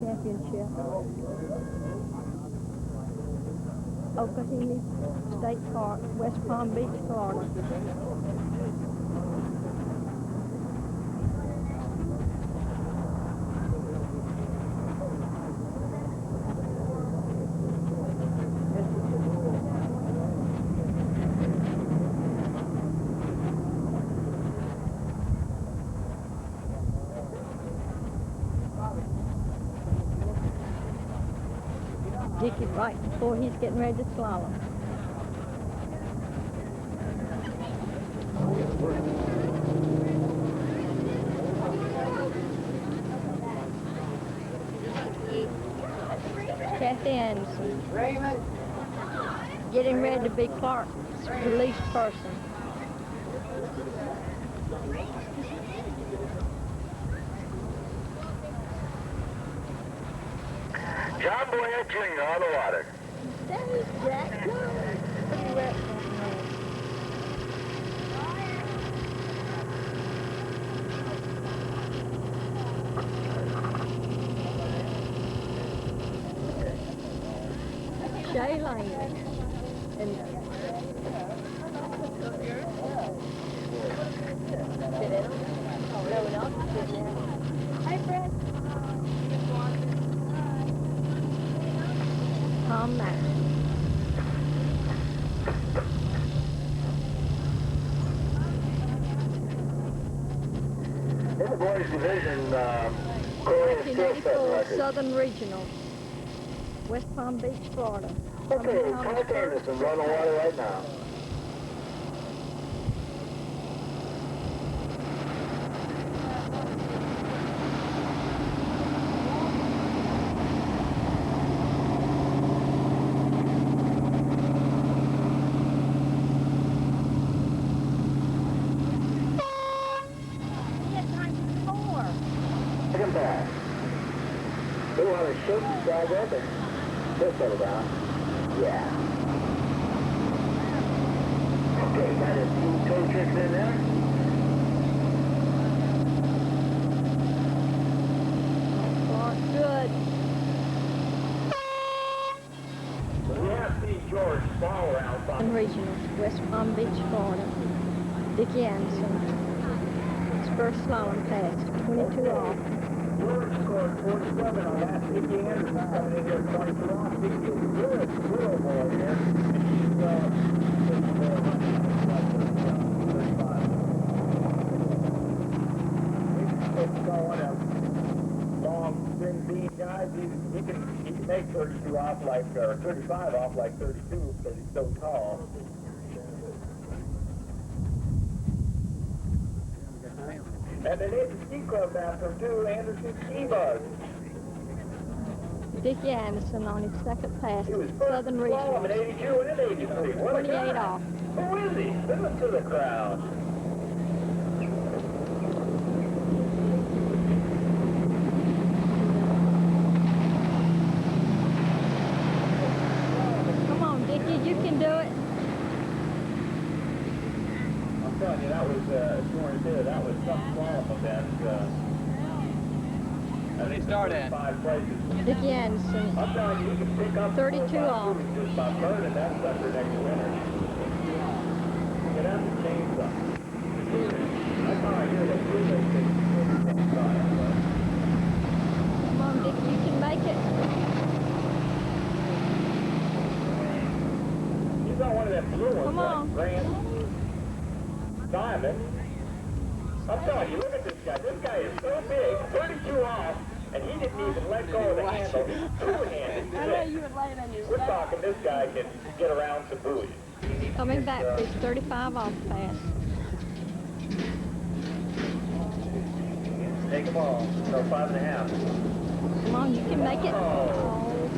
Championship. Oklahoma State Park, West Palm Beach, Florida. Dickie right before he's getting ready to slalom. Kathy Anderson. Getting ready to be Clark's release person. John Boyer Jr. on the water. There's Jack. Shay Lane. And hi, Fred. Tom Mack. In the boys division, Corey is still setting 1984 records. Southern Regional, West Palm Beach, Florida. Okay, Clark Anderson on the water right now. Second pass. They want to shoot and drag up and just settle down. Yeah. Okay, got a few toe tricks in there. Clark, good. We have to see George Fowler outside. Southern Regional, West Palm Beach, Florida. Dickie Anderson. His first slalom pass, 22 off. George scored 47 on that. Dickie Anderson coming in here 22 off. Dickie is a good little boy here. He's going a long, thin bean guy. He can make 32 off like, or 35 off like 32 because he's so tall. And they named the ski club after him too, Anderson Ski Buzz. Dickie Anderson on his second pass, He was first Southern slalom in Regional. 82 and 83. What a 28 guy. off. Who is he? Listen to the crowd. Come on, Dickie, you can do it. I'm telling you, that was, that was some slalom event. How did he start at? 5 places. Dickie Anderson, I'm telling you, you can pick up 32 off. just by burning that sucker next winter. Get out and change something. That's how I hear they do those things. Come on, Dickie, you can make it. He's on one of them blue ones, Come on. like Grant Diamond. I'm telling you, look at this guy. This guy is so big, 32 off, and he didn't even let go of the handle. He's two-handed. I know you were laying on your We're talking this guy can get around some buoys. Coming back for his 35 off pass. Take them all. So 5.5. Come on, you can make it. Oh.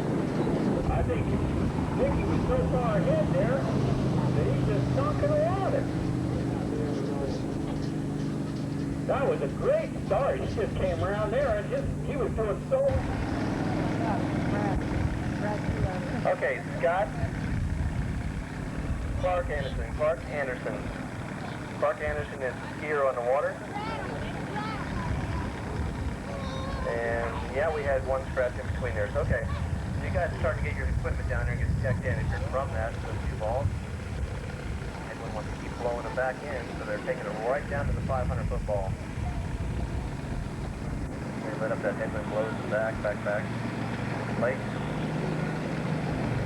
I think Dickie was so far ahead there that he just sunk in the water. That was a great start. He just came around there and he was doing so. Okay, Scott. Clark Anderson. Clark Anderson. Clark Anderson is the skier on the water. And yeah, we had one scratch in between there. So, okay. So you guys are starting to get your equipment down there and get checked in. If you're from that, so two balls. Headwind wants to keep blowing them back in, so they're taking it right down to the 500-foot ball. They let up that headwind, blows it back. Late.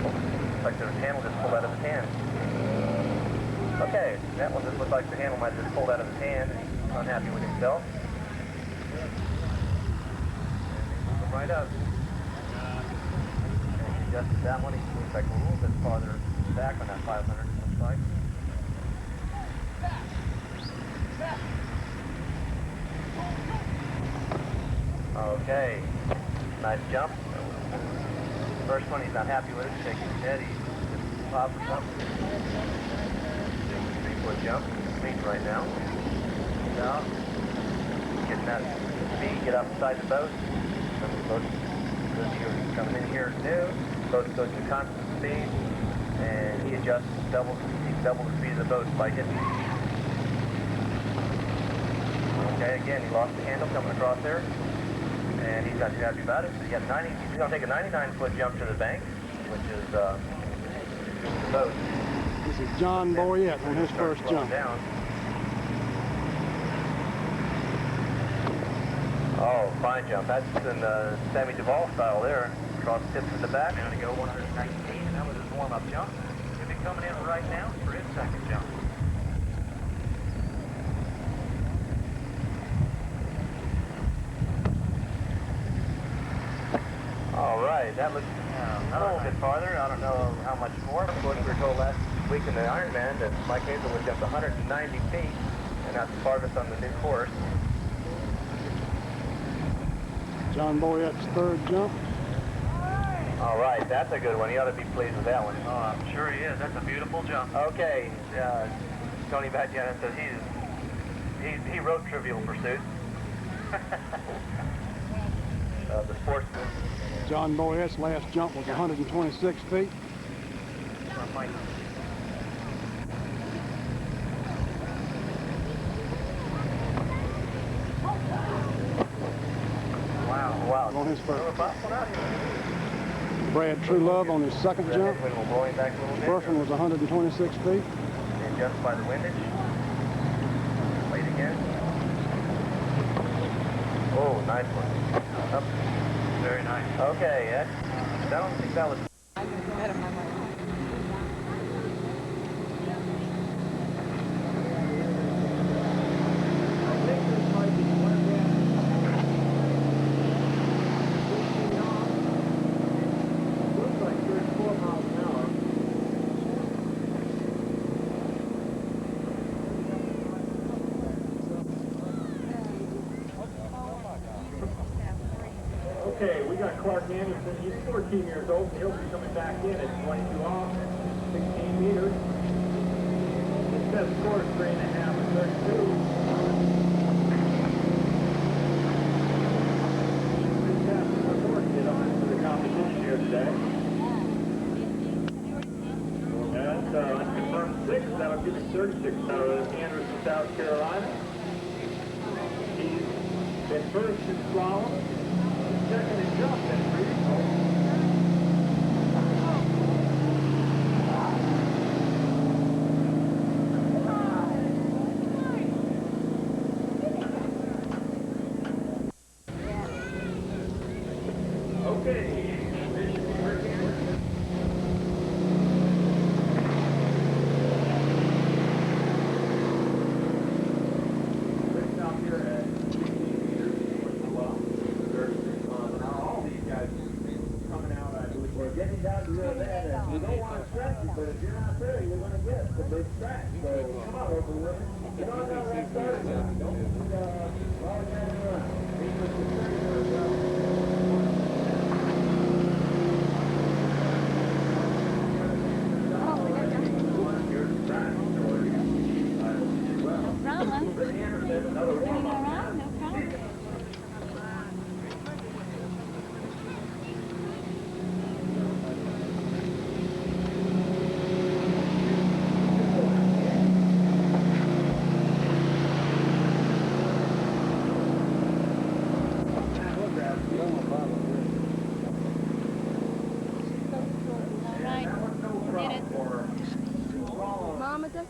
Looks like the handle just pulled out of his hand. Okay, that one just looks like the handle might have just pulled out of his hand. He's unhappy with himself. Right up. And he adjusted that one. He moves back a little bit farther back on that 500, it looks like. Okay. Nice jump. First one, he's not happy with it. Shaking his head. He's just popped or something. 3-foot jump. He's complete right now. Now, getting that speed, get outside the boat. Boat goes coming in here new. Boat goes to constant speed, and he adjusts double the speed of the boat by hitting. Okay, again, he lost the handle coming across there, and he's not too happy about it. So he got 90. He's going to take a 99-foot jump to the bank, which is the boat. This is John Boyette on his first jump. Down. Oh, fine jump. That's in the Sammy Duvall style there. Cross tips in the back. Going to go 119, and that was his warm-up jump. He'll be coming in right now for his second jump. All right, that looks a little bit farther. I don't know how much more. Of course, we were told last week in the Ironman that Mike Hazelwood jumped 190 feet, and that's the farthest on the new course. John Boyette's third jump. All right, that's a good one. He ought to be pleased with that one. Oh, I'm sure he is. That's a beautiful jump. Okay, Tony Badjanin says he wrote Trivial Pursuit. The sportsman. John Boyette's last jump was 126 feet. Wow. On his first. Brad Truelove on his second jump. First one was 126 feet. Adjust by the windage. Late again. Oh, nice one. Up. Very nice. Okay, I don't think that was... Okay, we got Clark Anderson. He's 14 years old, and he'll be coming back in at 22 off, 16 meters. His best score is 3.5 and 32. He's passing the course to get on to the competition here today. And unconfirmed 6, that'll give him 36 out of Anderson, South Carolina. He's been first in slalom. Second and jump, that's pretty cool. Okay. Getting down to real bad, and you don't want to stretch it, but if you're not there, you're going to get the big scratch. So come on, open with it. Get on down that starting line. Don't lollygag around. Be with the trigger as well. Here's the track, so you can see as well. But Anderson, another warm-up.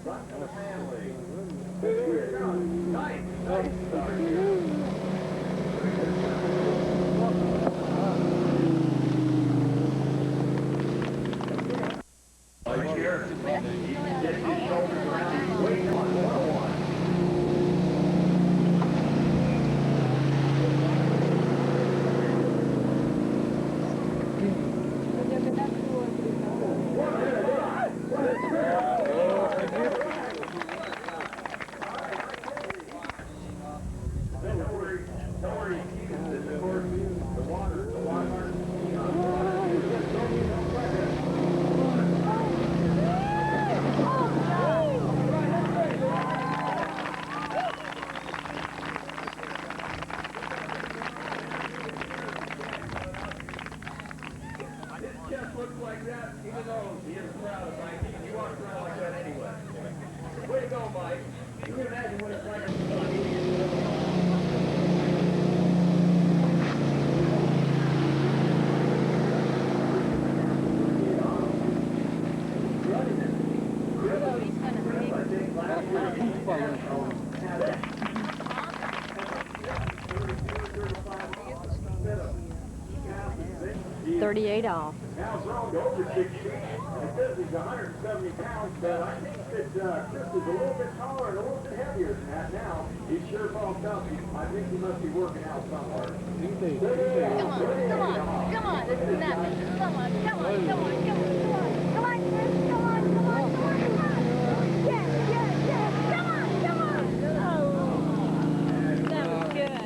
Front of the family. Nice, nice start here. Right here. He can get his shoulders around. Wait on 101. Looks like that, even though he is proud of Mike, he walks around like that anyway. Way to go, Mike. You can imagine what it's like. $38 off. Now zoned over 6 feet, and it says he's 170 pounds, but I think that Chris is a little bit taller and a little bit heavier than that now. He's sure bulked up. I think he must be working out somewhere. Come on, this is nothing. Come on, Chris, come on. Yes, come on. Oh, that was good.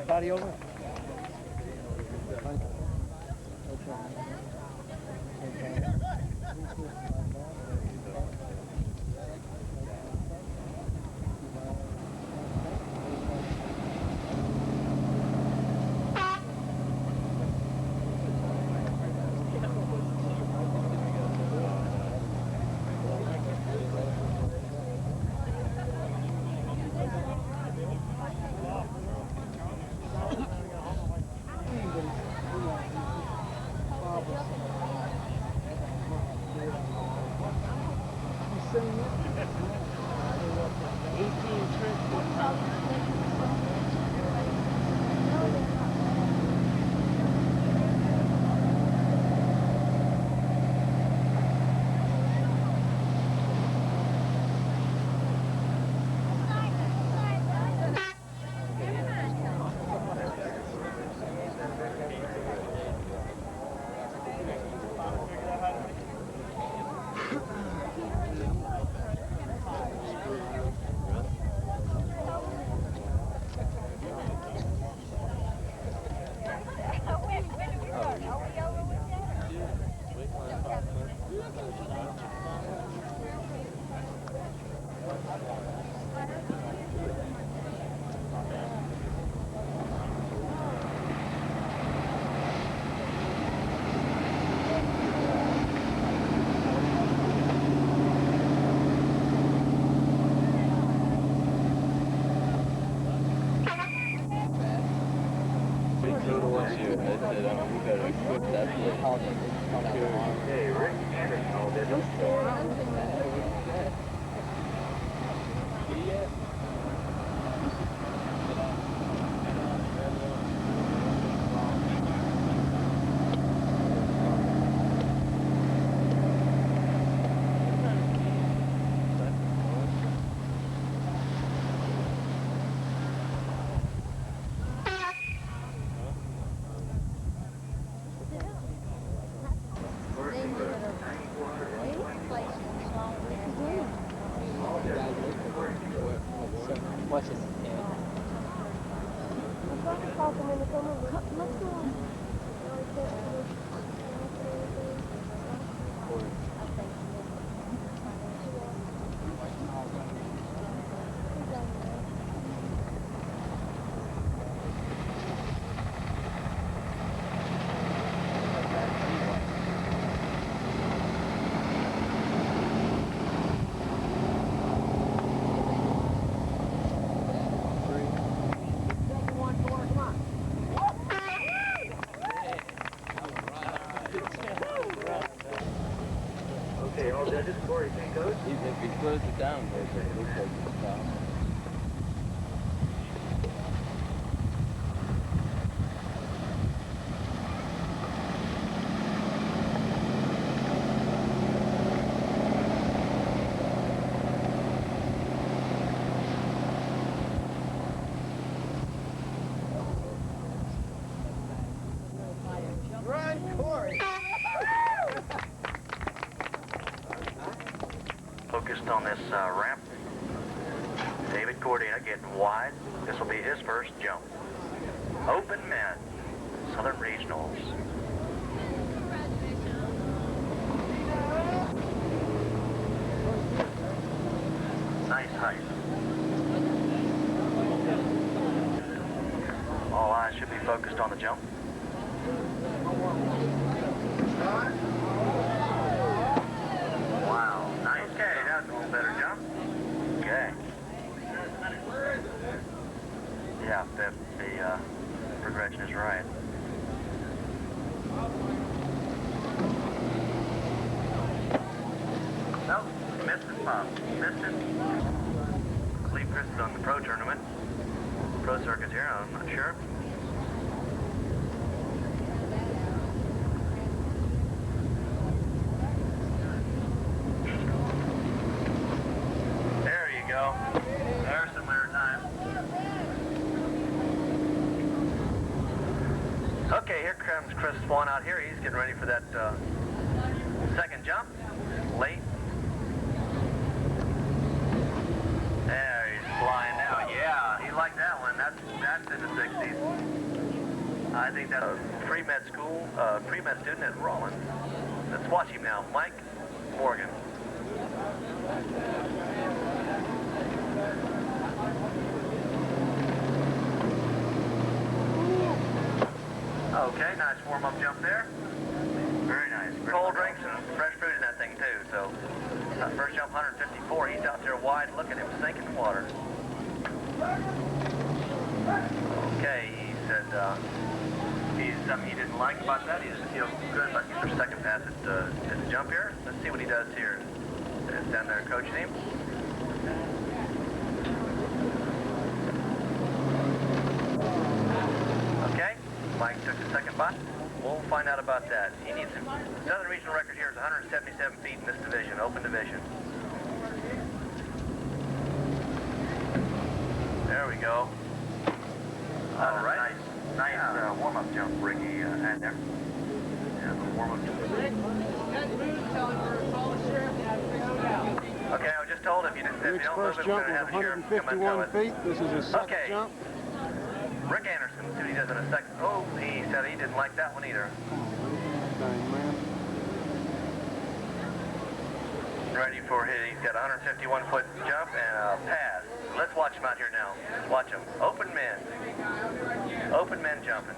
Body over? Hey, Rick Anderson called in. Let's go on. Okay, all judges, Corey, take coach. If he slows it down, it looks like it's stopped. Focused on this ramp. David Cordina getting wide. This will be his first jump. Open men, Southern Regionals. Nice height. All eyes should be focused on the jump. Wow, nice. Okay, that's a little better jump. Okay. Yeah, the progression is right. Nope, missed it, Bob. Missed it. Cleve Chris is on the pro tournament. Pro circuit here, I'm not sure. There you go. There's some winter time. Okay, here comes Chris Swan out here. He's getting ready for that second jump. Late. There, he's flying now. Yeah, he liked that one. That's in the 60s. I think that's a pre-med school, pre-med student at Rollins. Let's watch him now. Mike Morgan. Okay, nice warm-up jump there. Very nice. Cold drinks and fresh fruit in that thing too. So first jump 154. He's out there wide. Look at him sinking in water. Okay, he said something he didn't like about that. He doesn't feel good about getting their second pass at the jump here. Let's see what he does here. It's down there coaching him. Okay, Mike took the second bot. We'll find out about that. He needs him. Southern regional record here is 177 feet in this division, open division. There we go. All right. Nice warm-up jump Ricky had there. Yeah, the warm-up jump. Okay, I was just told if you don't Rick's move first it, we're jump going to was have the sheriff come and tow 151 it. feet. This is his second Okay. jump. Rick Anderson, see what he does in a second. Oh, he said he didn't like that one either. Dang, man. Ready for his, he's got a 151-foot jump and a pass. Let's watch him out here now. Watch him. Open men. Open men jumping.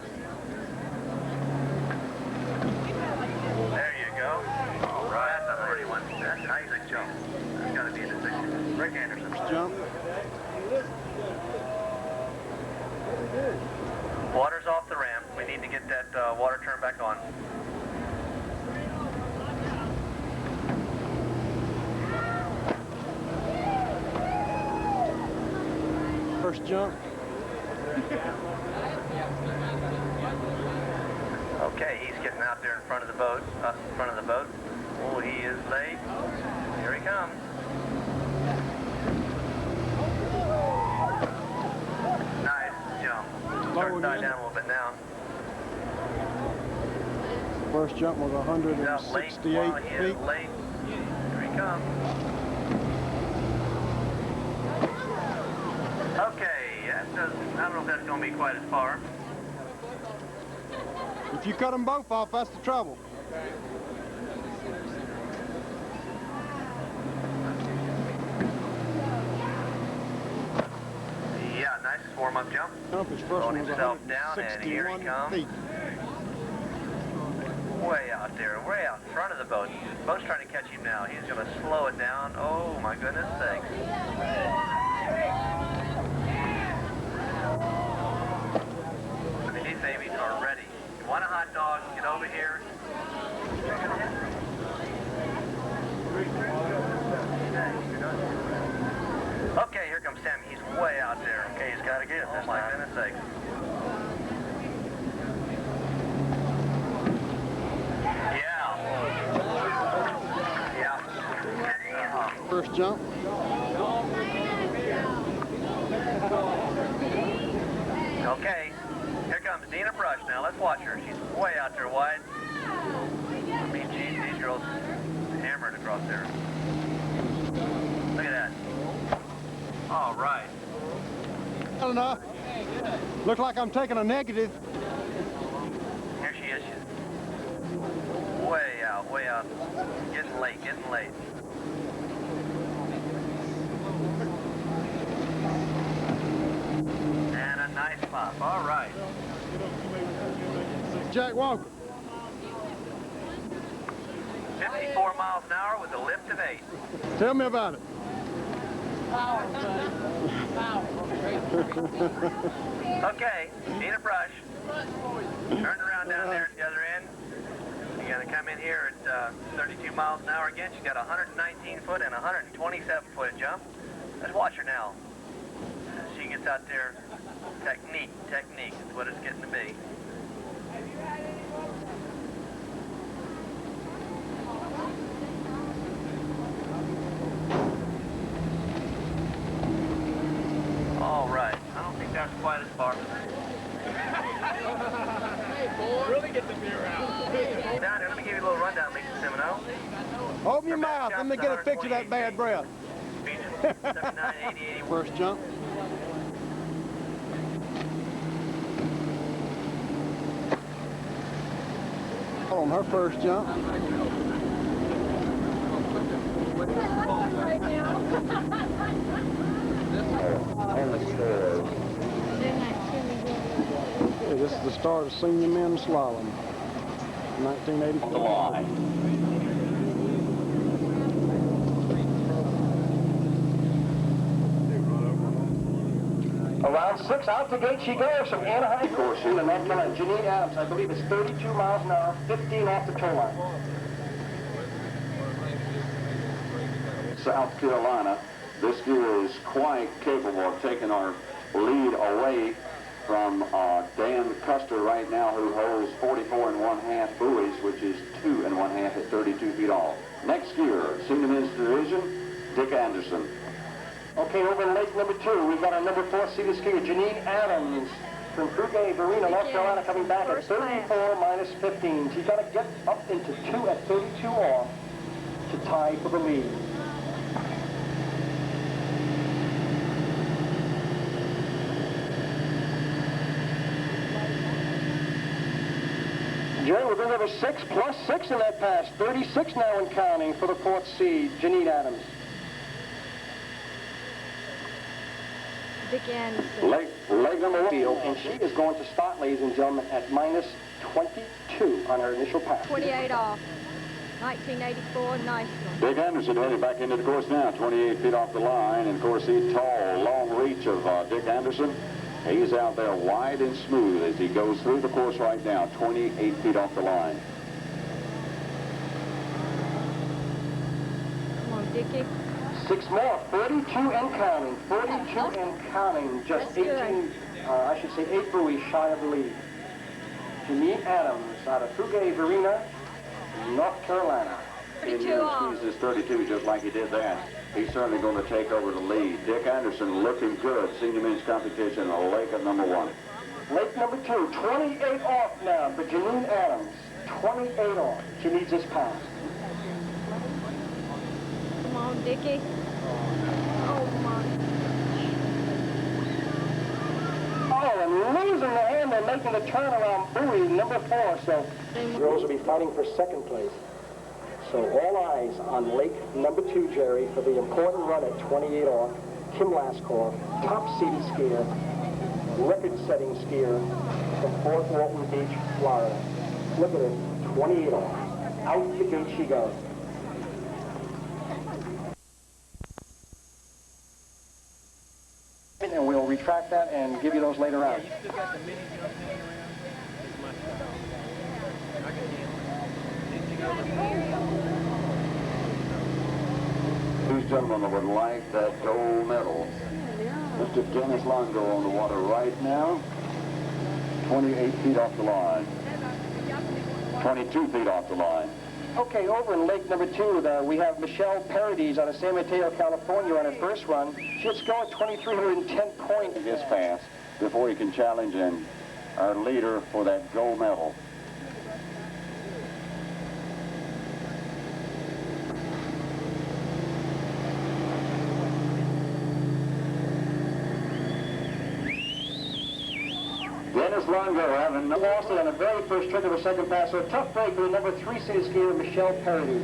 There you go. All right. That's a pretty one. That's a nice jump. That's got to be in the 60s. Rick Anderson. Jump. Water's off the ramp. We need to get that water turned back on. First jump. Okay, he's getting out there in front of the boat. Oh, he is late. Here he comes. Nice jump. Starting to die down a little bit now. First jump was He's out late. 168 While he is feet. late. Here he comes. Okay, that doesn't, I don't know if that's going to be quite as far. If you cut them both off, that's the trouble. Yeah, nice warm-up jump. His first Throwing one was himself down, and here he 161 comes. feet. Way out there, way out in front of the boat. The boat's trying to catch him now. He's going to slow it down. Oh, my goodness sakes. These babies are ready. You want a hot dog? Get over here. Okay, here comes Sammy. He's way out there. Okay, he's got to get this. My goodness sakes. First jump. Okay, here comes Dina Brush now. Let's watch her. She's way out there wide. I mean, geez, these girls hammered across there. Look at that. All right. Well enough. Looks like I'm taking a negative. Here she is. She's way out. Getting late, getting late. And a nice pop. All right. Jack Walker. 54 miles an hour with a lift of 8. Tell me about it. Okay, Dina Brush. Turn around down there at the other end. You're going to come in here at 32 miles an hour again. She's got a 119-foot and a 127-foot jump. Let's watch her now. She gets out there. Technique is what it's getting to be. All right. I don't think that's quite as far. Really get the beer out. Down here, let me give you a little rundown, Lisa Semino. Open your mouth. Let me get a picture of that bad breath. Speed is 79, 80, 81. First jump. On her first jump. Hey, this is the start of senior men's slalom, 1984. Around 6, out the gate she goes from Anaheim course in North Carolina. Janine Adams, I believe it's 32 miles an hour, 15 off the turn line. South Carolina, this skier is quite capable of taking our lead away from Dan Custer right now, who holds 44 1/2 buoys, which is 2 1/2 at 32 feet off. Next skier, senior men's division, Dick Anderson. Okay, over in lake number 2, we've got our number 4 seated skier, Janine Adams, from Fruge Varina, North Carolina, coming back at 34 minus 15. She's got to get up into 2 at 32 off to tie for the lead. Jerry, we're going to have a 6 plus 6 in that pass. 36 now and counting for the 4th seed, Janine Adams. Dick Anderson. Leg number 1. Field, and she is going to start, ladies and gentlemen, at minus 22 on her initial pass. 28 off. 1984, nice one. Dick Anderson headed back into the course now, 28 feet off the line, and of course the tall, long reach of Dick Anderson. He's out there wide and smooth as he goes through the course right now, 28 feet off the line. Come on, Dickie. 6 more, 32 and counting, 42 and counting, just 18, I should say 8 buoys shy of the lead. Janine Adams out of Fruge Varina, North Carolina. 32 off. Squeezes 32 just like he did that. He's certainly going to take over the lead. Dick Anderson looking good. Senior men's competition, lake at number 1. Lake number 2, 28 off now for Janine Adams. 28 off. She needs this pass. Come on, Dickie. Oh, my. Oh, and losing the handle, making the turnaround buoy, number 4. So girls will be fighting for second place. So all eyes on lake number 2, Jerry, for the important run at 28 off. Kim Laskoff, top-seeded skier, record-setting skier from Fort Walton Beach, Florida. Look at her, 28 off. Out the gate she goes. And we'll retract that and give you those later on. These gentlemen would like that gold medal. Mr. Dennis Longo on the water right now. 28 feet off the line. 22 feet off the line. Okay, over in lake number 2, we have Michelle Paradis out of San Mateo, California on her first run. She's going 2,310 points. He gets fast before he can challenge in our leader for that gold medal. Dennis Longo having Lost it on the very first trick of her second pass. So a tough break for the number 3 seeded skier, Michelle Paradis.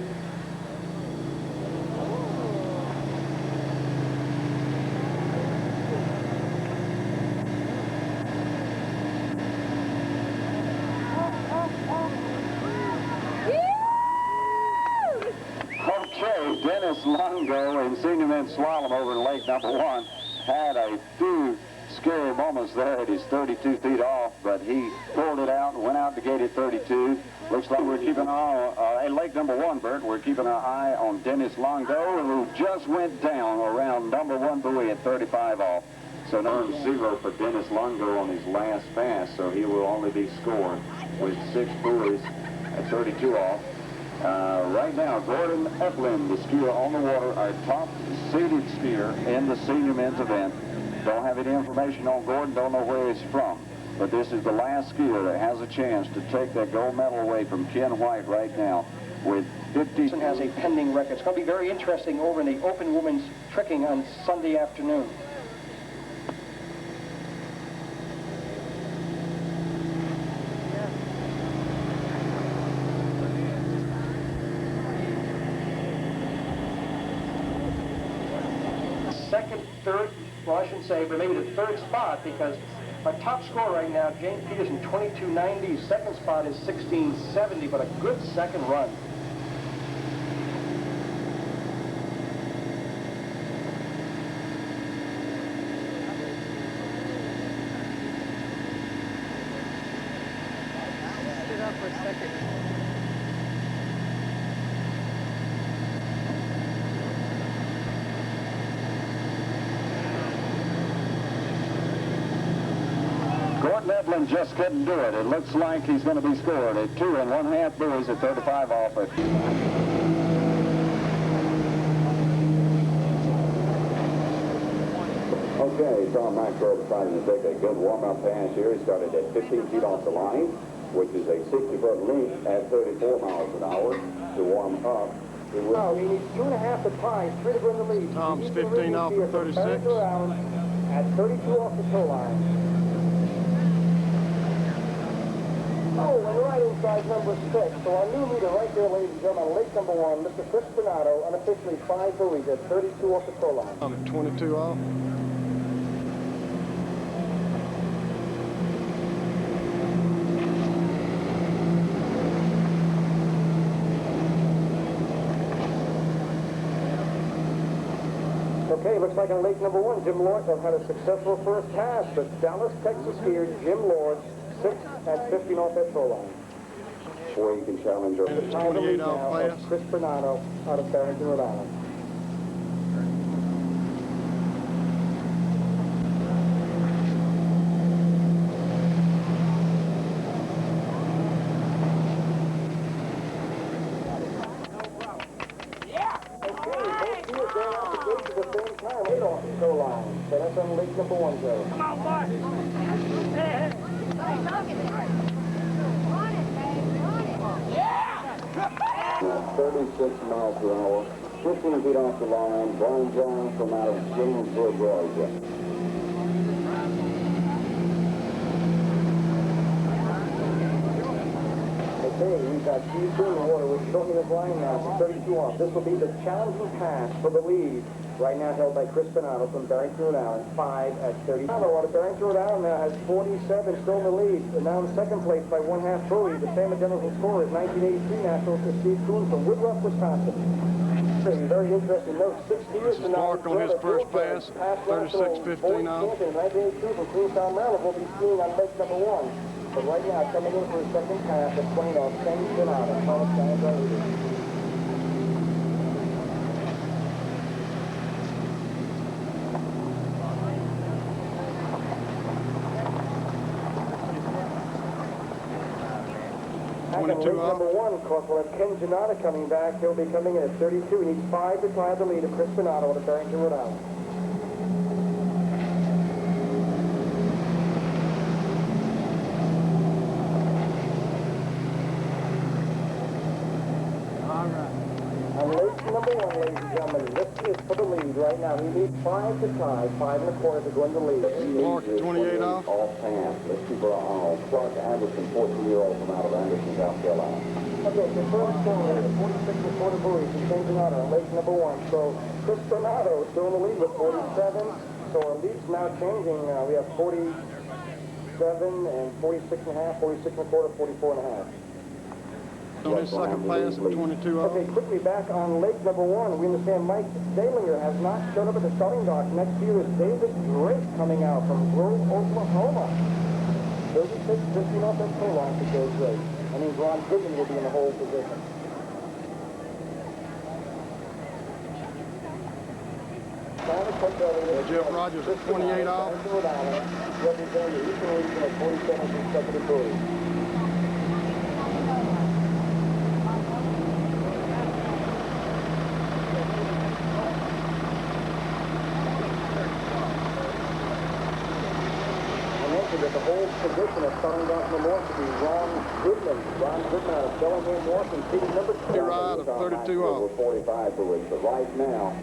Okay, Dennis Longo in senior men's slalom over in lake number 1 had a few scary moments there at his 32 feet off, but he pulled it out and went out the gate at 32. Looks like we're keeping an eye on, at lake number 1, Bert, we're keeping our eye on Dennis Longo, who just went down around number 1 buoy at 35 off. So no 0 for Dennis Longo on his last pass, so he will only be scored with 6 buoys at 32 off. Right now, Gordon Eplin, the skier on the water, our top seeded skier in the senior men's event. Don't have any information on Gordon, don't know where he's from. But this is the last skier that has a chance to take that gold medal away from Ken White right now with 50. Has a pending record. It's going to be very interesting over in the open women's tricking on Sunday afternoon. Second, third, well, I shouldn't say, but maybe the 3rd spot, because our top scorer right now, Jane Peterson, 22.90. Second spot is 16.70, but a good second run. Stood up for a second. Gordon Eplin just couldn't do it. It looks like he's going to be scored at 2 1/2 buoys at 35 off it. Okay, Tom Maxwell decided to take a good warm-up pass here. He started at 15 feet off the line, which is a 60-foot leap at 34 miles an hour to warm up. No, he needs 2.5 to tie, 3 to win the lead. Tom's 15 off of 36. At 32 off the tow line. Oh, and right inside number 6. So our new leader right there, ladies and gentlemen, lake number 1, Mr. Chris Bernardo, unofficially 5 buoys at 32 off the tow line. I'm at 22 off. Okay, looks like on lake number 1, Jim Lord have had a successful first pass, but Dallas, Texas skier Jim Lord, 6 at 15 off that tow line. Before he can challenge her. The time to lead now of Chris Bernardo out of Barrington, Rhode Island. So that's on lake number 1, Joe. Come on, boy! Hey, Yeah! 36 miles per hour, 15 feet off the line, Brian Jones from out of Jamesburg, Georgia. Steve Coon in the water. We're shortening his line now to 32 off. This will be the challenging pass for the lead. Right now held by Chris Bernardo from Barrington, Rhode Island, 5 at 30. Barrington, Rhode Island now has 47, still in the lead. And now in second place by 1/2 buoy. The same identical score as 1983 national to Steve Coon from Woodruff, Wisconsin. Very interesting note. 6 years from now, Mark on his first pass, 36.15 off. 1982 from Queenstown, Maryland will be skiing on lake number 1. But right now, coming in for his second pass at 20 off, Ken Bernardo, Thomas Giants. Number 1, of course, we'll have Ken Janata coming back. He'll be coming in at 32. He needs 5 to tie the lead of Chris Bernardo out of Barrington, Rhode Island. And race number 1, ladies and gentlemen, this is for the lead right now. He needs 5 to tie, 5 1/4 to go in the lead. Mark, 28 off. Offhand. Let's keep our eye on Clark Anderson, 14-year-old from out of Anderson, South Carolina. Okay, so first score, 46 1/4 buoys from Ken Janata on lake number 1. So Chris Bernardo is still in the lead with 47. So our lead's now changing. We have 47 and 46 1/2, 46 1/4, 44 1/2. On his second pass at 22 off. Okay, quickly back on lake number 1. We understand Mike Dalinger has not showed up at the starting dock. Next year is David Drake coming out from rural Oklahoma. 36, 15 off that pull line to Dave Drake. That means Ron Goodman will be in the whole position. Jeff Rogers at 28 off. Representing the Eastern Region of 47 consecutive buoys. That the whole position of starting down from the north to be Ron Goodman. Ron Goodman out of Bellingham, Washington, seated number 2. Ride of 32 off. 45 buoys, but right now,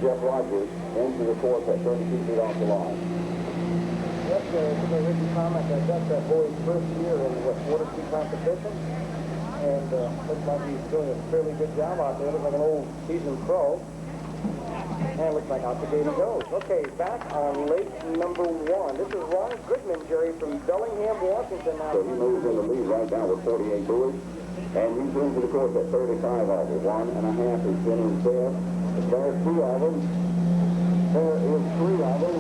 Jeff Rogers into the course at 32 feet off the line. Yes, it's a written comment that that's that boy's first year in the water ski competition. And looks like he's doing a fairly good job out there. Looks like an old seasoned pro. And looks like out the gate he goes. Okay, back on lake number 1. This is Ron Goodman, Jerry, from Bellingham, Washington. Now, So he moves in the lead right now with 48 buoys. And he's into the course at 35 off. 1.5 is Benny Seth. There's 2 of them. There is 3 of them.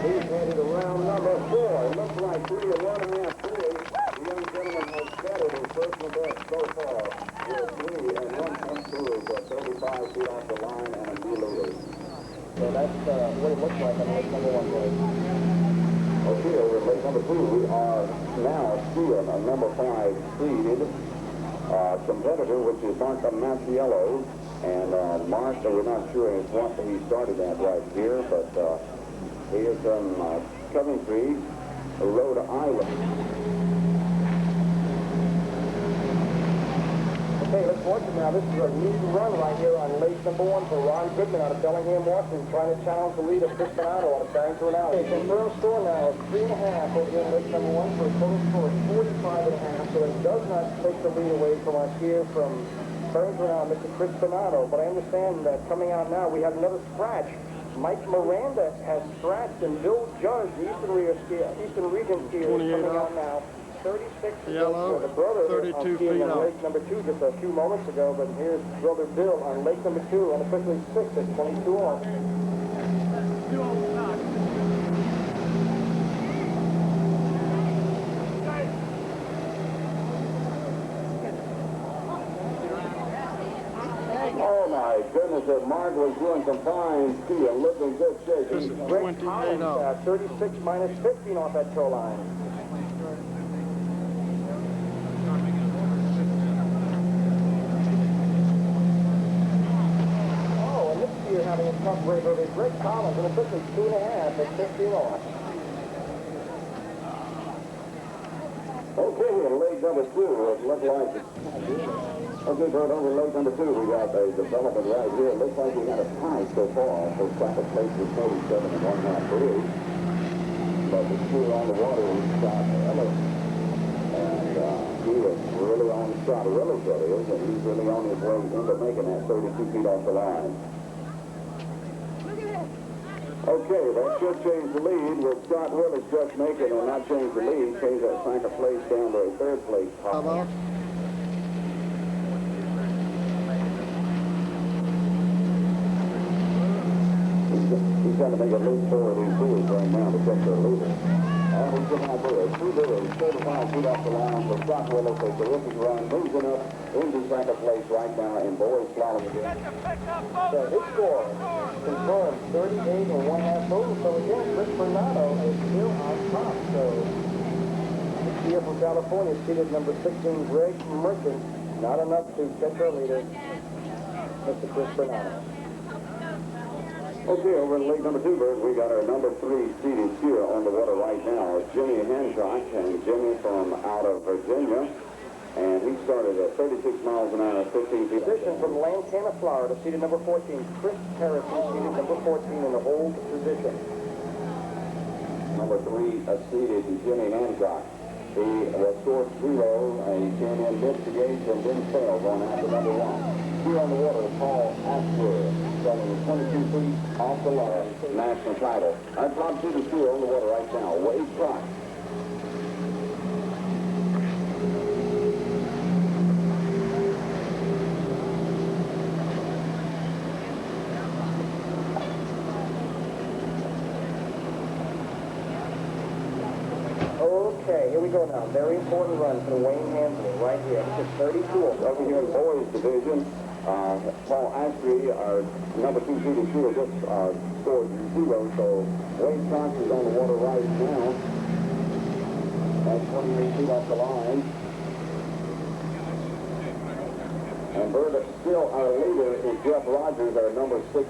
He's headed around number 4. It looks like 3 and 1.5 buoys. The young gentleman has batted his personal best so far with 3 and 1/10 buoys at 35 feet off the line and a new leader. so that's what it looks like on lake number 1, Jerry. Okay, over at lake number 2, we are now seeing a number 5 seeded competitor, which is Mark Maciello. And Mark, we're not sure what he started at right here, but he is from Coventry, Rhode Island. Okay, let's watch it now. This is a neat run right here on lake number 1 for Ron Goodman out of Bellingham, Washington, trying to challenge the lead of Chris Bernardo out of Barrington, Rhode Island. Okay, confirmed score now is 3.5 over here on lake number 1 for a total score of 45.5. So it does not take the lead away from us here from Barrington, Rhode Island, Mr. Chris Bernardo. But I understand that coming out now, we have another scratch. Mike Miranda has scratched, and Bill Judge, the Eastern Region skier, is coming out now. 36 Yellow, the brother 32 skiing feet on off. lake number 2 just a few moments ago, but here's brother Bill on lake number 2, unofficially 6 at 22 off. Oh my goodness, if Mark was doing some fine skiing, looking in good shape. This is Rick 28 Collins, off. 36 minus 15 off that toe line. Oh, and this year having a tough break over Rick Collins, and officially 2.5 at 15 off. Okay, in lake number 2, it looked like okay, Bert, over lake number 2, we got a development right here. It looks like we got a tie so far. So second place was 47 and 1/2 buoys. But the crew on the water was Scott Ellis. And he was really on Scott Willis, that is, and he's really on his way into making that 32 feet off the line. Okay, that should change the lead with Scott Willis just making and not change the lead, change that second place down to a third place. He's trying to make at least 4 of these buoys right now to check their leader. And he's going to do it. 2 buoys, 35 feet off the line for Scott Willis. A terrific run, moving up into second place right now in boys slalom again. So his score confirmed 38 and 1/2 moves. So again, Chris Bernardo is still on top. So this year from California, seated number 16, Greg Merchant. Not enough to catch our leader, Mr. Chris Bernardo. Okay, over in league number 2, Bert, we got our number 3 seeded here on the water right now. Jimmy Hancock, and Jimmy from out of Virginia. And he started at 36 miles an hour, 15 feet. Position from Lantana, Florida, seated number 14, Chris Harrison, seated number 14 in the hold position. Number 3 seeded Jimmy Hancock. He was scored 0, and he came in mid-to-gate and then failed going after number 1. Here on the water, Paul Ashworth, running 22 feet off the line, national title. Our top seeded here on the water right now, Wade Clark. Okay, here we go now. Very important run for Wayne Hansley right here. This is 32. Over here in boys division, Paul Ashby, our number 2 seeded shooter, just scored 0, so Wade Cox is on the water right now. That's 28 feet off the line. And Bert, still our leader is Jeff Rogers, our number 6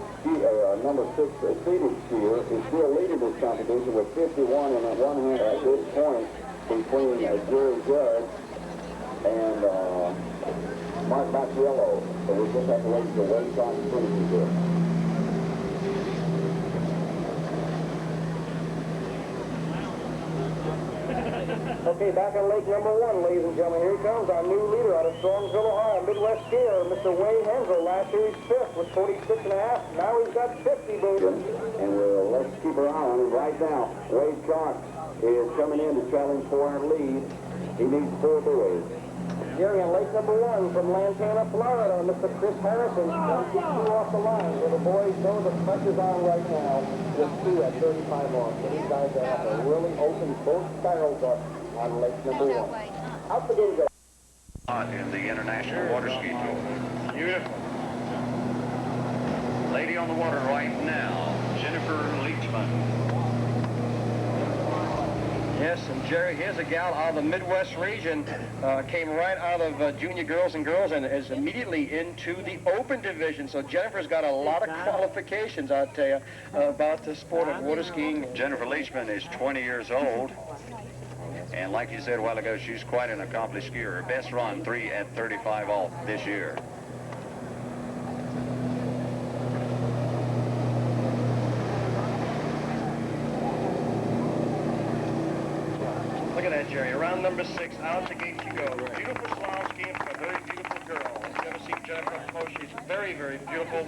seeded skier, is still leading this competition with 51 and at one hand at this point between Jerry Judd and Mark Bacciello. So we just have to wait until Wade Cox finishes here. Okay, back on lake number 1, ladies and gentlemen. Here he comes, our new leader out of Strongsville, Ohio, Midwest skier, Mr. Wayne Hensel. Last year he's 5th with 46 and a half. Now he's got 50, baby. And let's keep our eye on him right now. Wade Cox is coming in to challenge for our lead. He needs 4 buoys. Jerry, on lake number 1 from Lantana, Florida, Mr. Chris Harrison. 22 off the line. So the boys know the pressure's on right now. Just 2 at 35 off. So these guys have to really open both barrels up on lake number 1. Out the gate. In the International Water Ski Tour. Beautiful. Lady on the water right now, Jennifer Leachman. Yes, and Jerry, here's a gal out of the Midwest region, came right out of junior girls and is immediately into the open division. So Jennifer's got a lot of qualifications, I'll tell you, about the sport of water skiing. Jennifer Leachman is 20 years old. And like you said a while ago, she's quite an accomplished skier. Her best run, 3 at 35 off this year. Look at that, Jerry. Around number 6, out the gate she goes. Beautiful slalom skiing for a very beautiful girl. You've never seen Jennifer up close. She's very, very beautiful.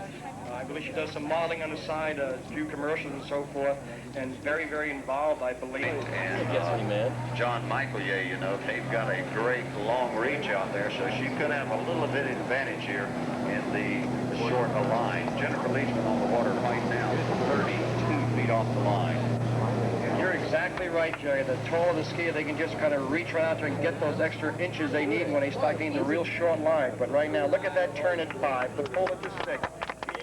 I believe she does some modeling on the side, a few commercials and so forth, and very, very involved, I believe. And John Michaelier, you know, they've got a great long reach out there, so she could have a little bit of advantage here in the short line. Jennifer Leachman on the water right now, 32 feet off the line. You're exactly right, Jerry. The taller the skier, they can just kind of reach right out there and get those extra inches they need when they start getting the real short line. But right now, look at that turn at 5, the pull at the 6.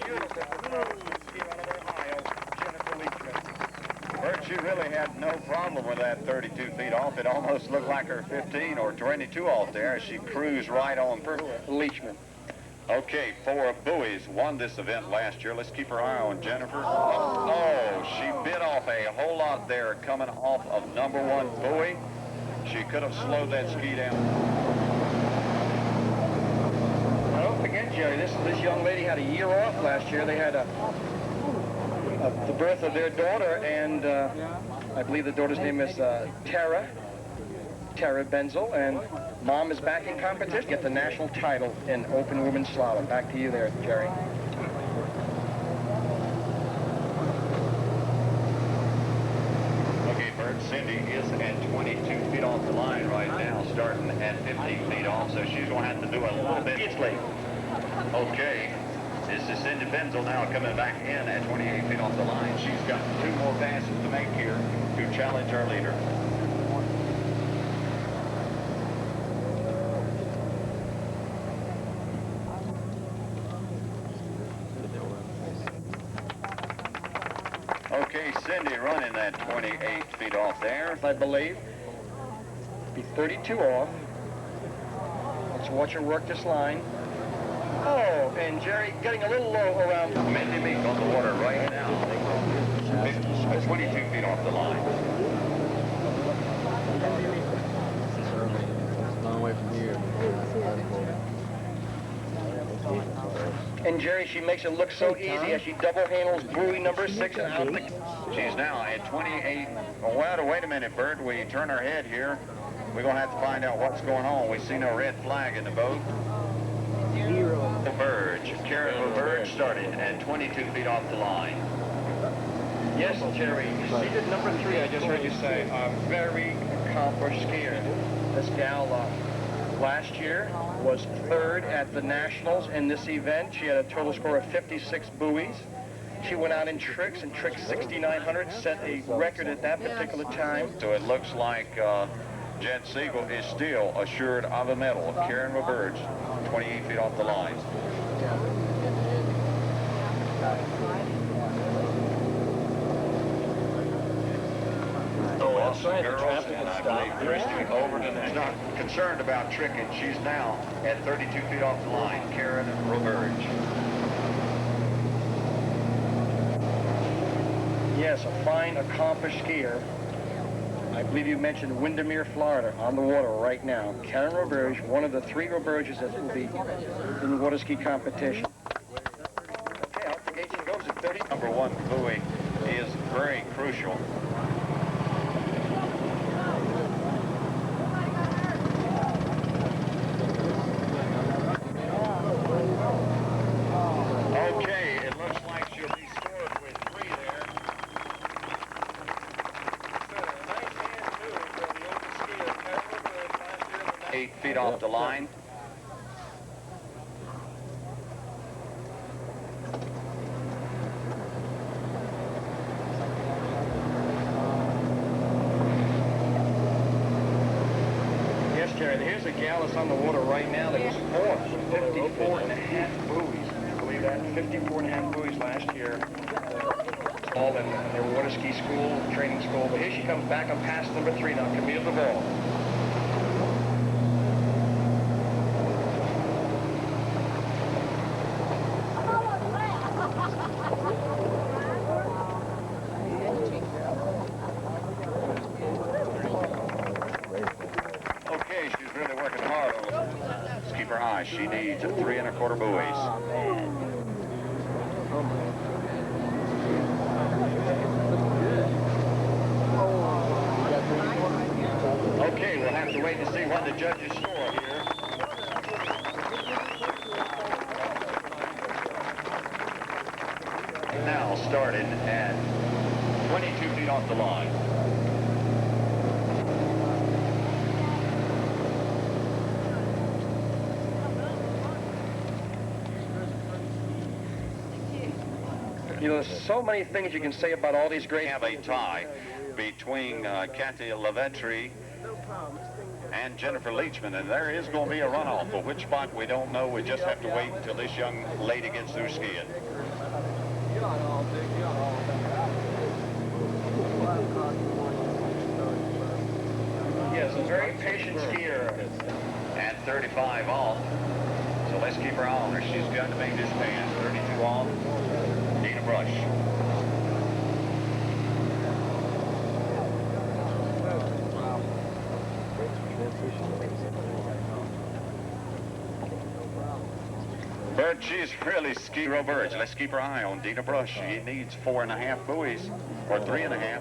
Beautiful skier out of Ohio, Jennifer Leachman. Bert, she really had no problem with that 32 feet off. It almost looked like her 15 or 22 off there. She cruised right on through. Leachman. Okay, 4 buoys won this event last year. Let's keep our eye on Jennifer. Oh, she bit off a whole lot there coming off of number 1 buoy. She could have slowed that ski down. Now, don't forget, Jerry, this young lady had a year off last year. They had the birth of their daughter, and I believe the daughter's name is Tara Tara Benzel, and Mom is back in competition. Get the national title in open women's slalom. Back to you there, Jerry. Okay, Bert, Cindy is at 22 feet off the line right now, starting at 15 feet off, so she's going to have to do a little bit. It's late. Okay, this is Cindy Benzel now coming back in at 28 feet off the line. She's got 2 more passes to make here to challenge our leader. Okay, Cindy running at 28 feet off there. I believe. Be 32 off. Let's watch her work this line. Oh, and Jerry getting a little low around. Mindy Meek on the water right now. 22 feet off the line. Long way from here. And Jerry, she makes it look so easy as she double handles buoy number 6 and out the... She's now at 28. Well, wait a minute, Bert. We turn our head here. We're going to have to find out what's going on. We see no red flag in the boat. Verge. Karen LaBerge started at 22 feet off the line. Yes, Jerry. Seated number 3, I just heard you say. A very accomplished skier. This gal last year was 3rd at the Nationals in this event. She had a total score of 56 buoys. She went out in tricks and tricked 6,900, set a record at that particular time. So it looks like Jen Siegel is still assured of a medal. Karen LaBerge, 28 feet off the line. Girls, and I believe Christy Overton is not concerned about tricking. She's now at 32 feet off the line. Karen LaBerge. Yes, a fine, accomplished skier. I believe you mentioned Windermere, Florida, on the water right now. Karen LaBerge, one of the 3 LaBerges that will be in water ski competition. Okay, out the gate she goes at 30. Number 1 buoy is very crucial. Okay, it looks like she'll be scored with 3 there. Nice hand move from the open skier, Karen LaBerge, last year in the 8 feet off the line. Yes, Jerry, here's a gal that's on the water right now that was 4th, 54 and a half buoys. I believe that, 54 and a half buoys last year. All in their water ski school, training school. But here she comes back on pass number 3 now, Camille Duval. Okay, she's really working hard on it. Let's keep her high. She needs 3 1/4 buoys. Okay, we'll have to wait to see what the judges score here. Now started at 22 feet off the line. You know, there's so many things you can say about all these great... We have a tie between Kathy Lavetri and Jennifer Leachman, and there is going to be a runoff. But which spot, we don't know. We just have to wait until this young lady gets through skiing. Yes, a very patient skier. At 35 off. So let's keep her on her. She's got to make this pass. 32 off. Dina Brush. But she's really ski LaBerge. Let's keep her eye on Dina Brush. She needs 4 1/2 buoys, or 3 1/2.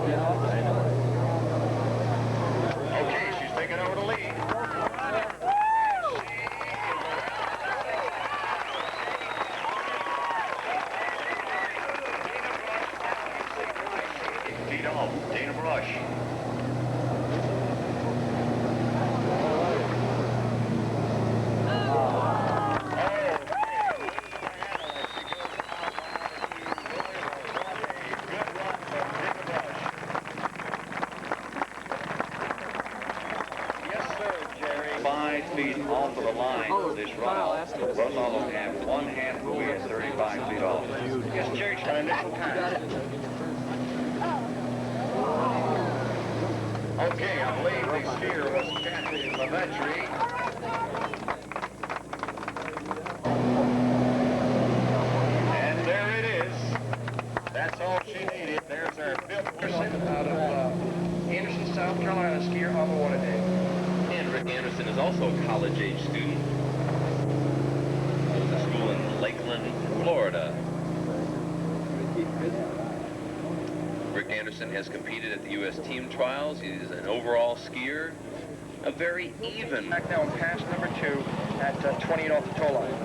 Okay, she's taking over the lead. Lead off, Dana Brush. Off of the line for this runoff. Runoff will have 1/2 buoy at 35 feet off. Yes, Jerry's got an initial pass. Okay, I believe the skier was Kathy Lavetri. And there it is. That's all she needed. There's our 5th percent Out of Anderson, South Carolina, skier on the water day. And Rick Anderson is also a college-age student. Goes to school in Lakeland, Florida. Rick Anderson has competed at the U.S. team trials. He's an overall skier. A very even. Back now on pass number 2 at 20 off the tow line.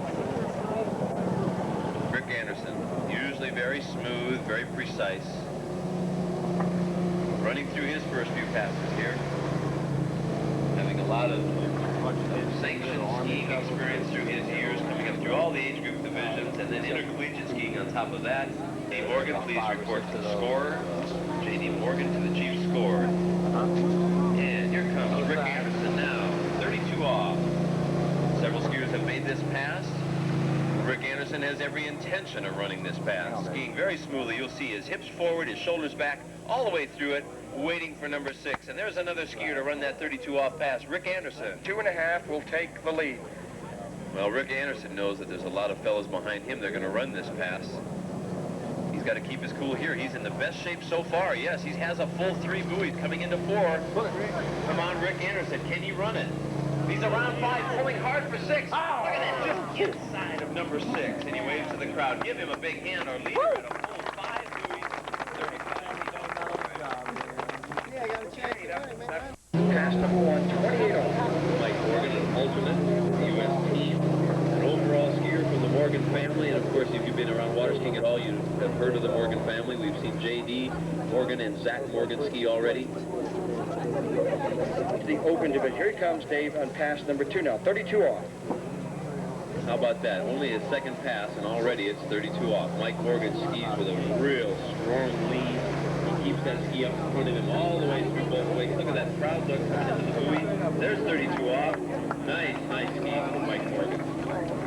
Rick Anderson, usually very smooth, very precise. Running through his first few passes here. Having a lot of sanctioned skiing experience through his years, coming up through all the age group divisions, and then intercollegiate skiing on top of that. J.D. Morgan, please report to the scorer. J.D. Morgan to the chief scorer. And here comes Rick Anderson now, 32 off. Several skiers have made this pass. Rick Anderson has every intention of running this pass. Skiing very smoothly. You'll see his hips forward, his shoulders back, all the way through it, waiting for number 6. And there's another skier to run that 32 off pass, Rick Anderson. 2.5 will take the lead. Well, Rick Anderson knows that there's a lot of fellows behind him. They're going to run this pass. He's got to keep his cool here. He's in the best shape so far. Yes, he has a full 3 buoys coming into 4. Come on, Rick Anderson. Can he run it? He's around 5, pulling hard for 6. Look at that, just inside of number 6. And he waves to the crowd. Give him a big hand. Our leader at a full 5 buoys, 35. Pass number 1, 28 off. Mike Morgan, an alternate for the U.S. team, an overall skier from the Morgan family, and of course, if you've been around water skiing at all, you have heard of the Morgan family. We've seen J.D. Morgan and Zach Morgan ski already. The open division. Here he comes, Dave, on pass number 2 now, 32 off. How about that? Only his second pass, and already it's 32 off. Mike Morgan skis with a real strong lead. He keeps that ski up in front of him all the way through both ways. Look at that proud look coming into the buoy. There's 32 off. Nice skiing from Mike Morgan.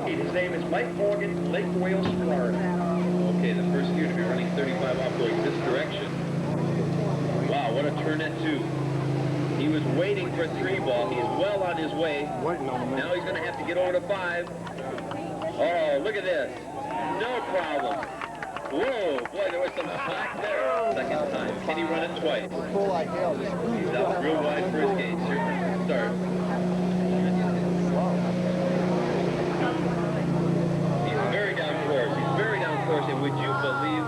His name is Mike Morgan, Lake Wales, Florida. Okay, the first skier to be running 35 off going this direction. Wow, what a turn at 2. He was waiting for 3 ball. He's well on his way. Now he's going to have to get over to 5. Oh, look at this. No problem. Whoa, boy, there was some slack there. Second time. Can he run it twice? He's out real wide for his gauge. Here comes the start. He's very down course. He's very down course. And would you believe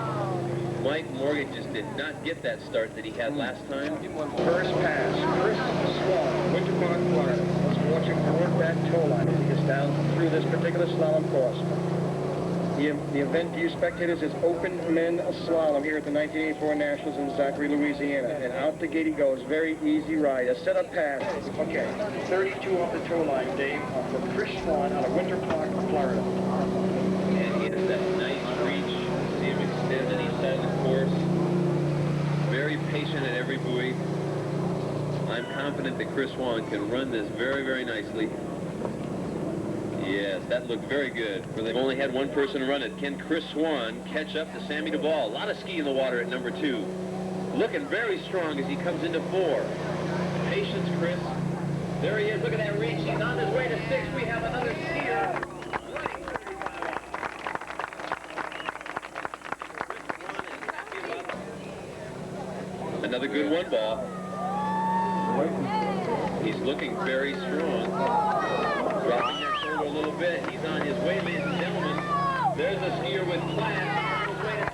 Mike Morgan just did not get that start that he had last time? First pass, Chris Swan, Winter Park, Florida. Let's watch him work that tow line as he gets down through this particular slalom course. The event to you spectators is open men slalom here at the 1984 Nationals in Zachary, Louisiana. And out the gate he goes. Very easy ride. A setup pass. Okay, 32 off the tow line, Dave, for Chris Swan out of Winter Park, Florida. And he has that nice reach. See him extend on each side of the course. Very patient at every buoy. I'm confident that Chris Swan can run this very, very nicely. Yes, that looked very good. Well, they've only had one person run it. Can Chris Swan catch up to Sammy Duvall? A lot of ski in the water at number 2. Looking very strong as he comes into 4. Patience, Chris. There he is. Look at that reach. He's on his way to 6. We have another skier. Another good 1 ball. He's looking very strong. Dropping that shoulder a little bit. He's on his way, ladies and gentlemen. There's a skier with class on his way to 6.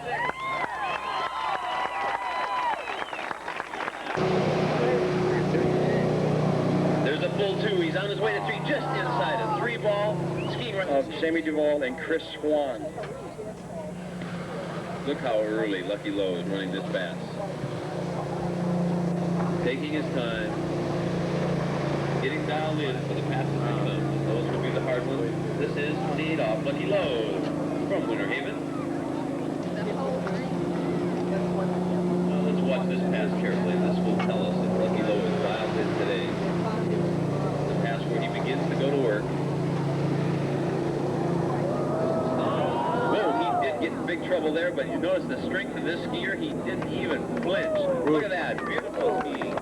There's a full 2. He's on his way to 3, just inside a 3 ball. Skiing right Of Sammy Duvall and Chris Swan. Look how early Lucky Lowe is running this pass. Taking his time. Getting dialed in for the passes to come. Those will be the hard ones. This is 28 off Lucky Lowe from Winter Haven. Now let's watch this pass carefully. This will tell us if Lucky Lowe is dialed in today. The pass where he begins to go to work. Whoa, he did get in big trouble there, but you notice the strength of this skier. He didn't even flinch. Look at that. Beautiful skiing.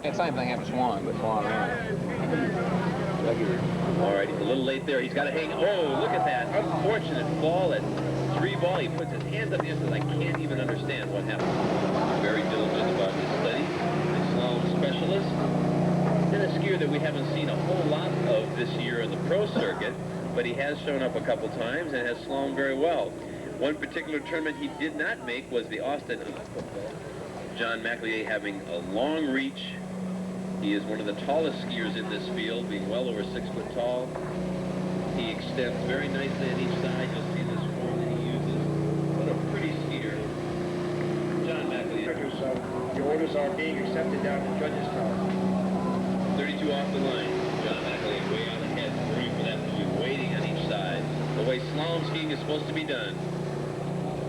And same thing happened to Swan, but Swan ran. All right, he's a little late there. He's got to hang. Oh, look at that. Unfortunate fall at 3 ball. He puts his hands up. He says, I can't even understand what happened. Very diligent about his studies. A slalom specialist. And a skier that we haven't seen a whole lot of this year in the pro circuit, but he has shown up a couple times and has slalom very well. One particular tournament he did not make was the Austin. John McAleer having a long reach. He is one of the tallest skiers in this field, being well over 6 foot tall. He extends very nicely on each side. You'll see this form that he uses. What a pretty skier. John McAleer. The orders are being accepted down to Judges Tower. 32 off the line. John McAleer way out ahead, rooting for that move, waiting on each side. The way slalom skiing is supposed to be done.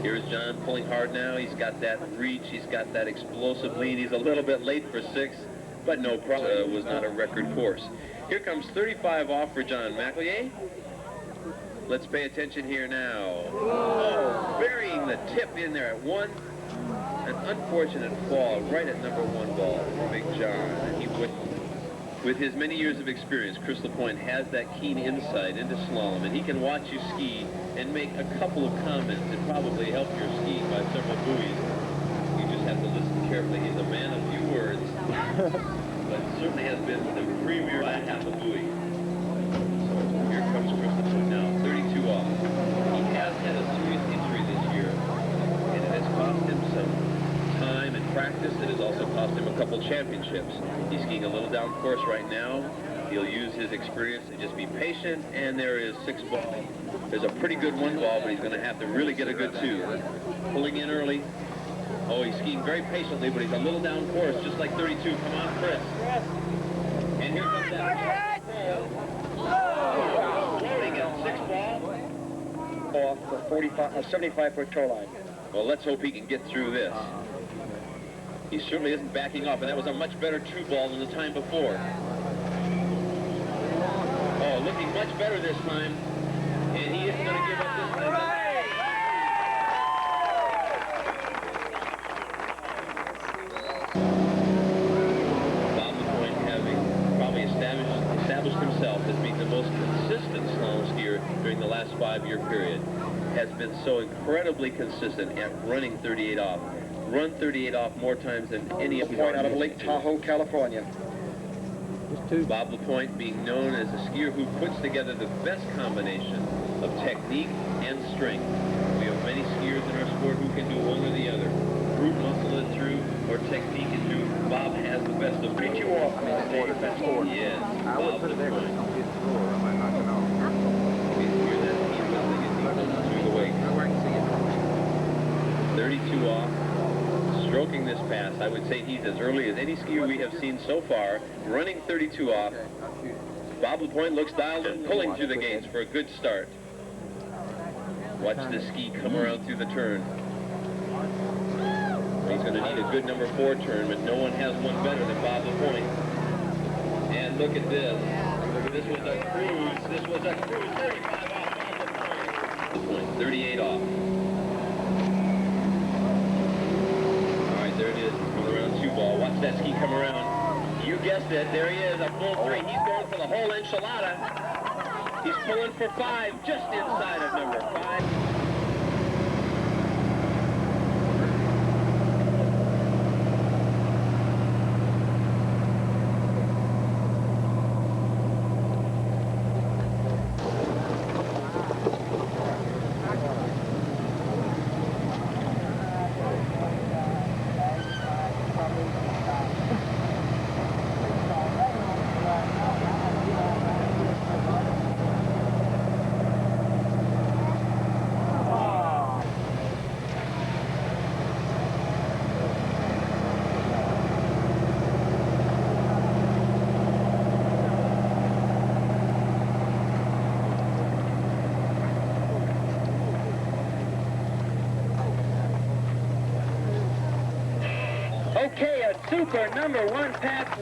Here's John pulling hard now. He's got that reach. He's got that explosive lead. He's a little bit late for 6, but no problem. Was not a record course. Here comes 35 off for John McAleer. Let's pay attention here now. Oh, burying the tip in there at 1. An unfortunate fall right at number 1 ball for Big John. And he would. With his many years of experience, Chris LaPointe has that keen insight into slalom, and he can watch you ski and make a couple of comments that probably help your skiing by several buoys. You just have to listen carefully. He's a man of few words, but certainly has been the premier by half a buoy. So here comes Chris LaPointe now, 32 off. He has had a serious injury this year, and it has cost him some time and practice. It has also cost him a couple championships. He's skiing a little down course right now. He'll use his experience to just be patient, and there is 6 ball. There's a pretty good 1 ball, but he's going to have to really get a good 2. Pulling in early. Oh, he's skiing very patiently, but he's a little down course, just like 32. Come on, Chris. And here comes that. Floating at 6 ball. Off the 75-foot toe line. Well, let's hope he can get through this. He certainly isn't backing off, and that was a much better 2 ball than the time before. Oh, looking much better this time, and he isn't going to give up this time. Bob LaPointe, having probably established himself as being the most consistent slalom skier during the last 5-year period, has been so incredibly consistent at running 38 off. Run 38 off more times than any of Point out of Lake Tahoe, California. Bob LaPointe being known as a skier who puts together the best combination of technique and strength. We have many skiers in our sport who can do one or the other. Brute muscle it through or technique it through. Bob has the best of both. Off. Yes. I would put it there, but it's going to get slower. I might knock it off. You hear that? He's building it through the weight. 32 off. Stroking this pass, I would say he's as early as any skier we have seen so far, running 32 off. Bob LaPointe looks dialed in, pulling through the gates for a good start. Watch this ski come around through the turn. He's going to need a good number 4 turn, but no one has one better than Bob LaPointe. And look at this. This was a cruise. This was a cruise. 35 off Bob LaPointe. 38 off. There it is, coming around 2 ball. Watch that ski come around. You guessed it, there he is, a full 3. He's going for the whole enchilada. He's pulling for 5, just inside of number 5. Okay, a super number 1 pass.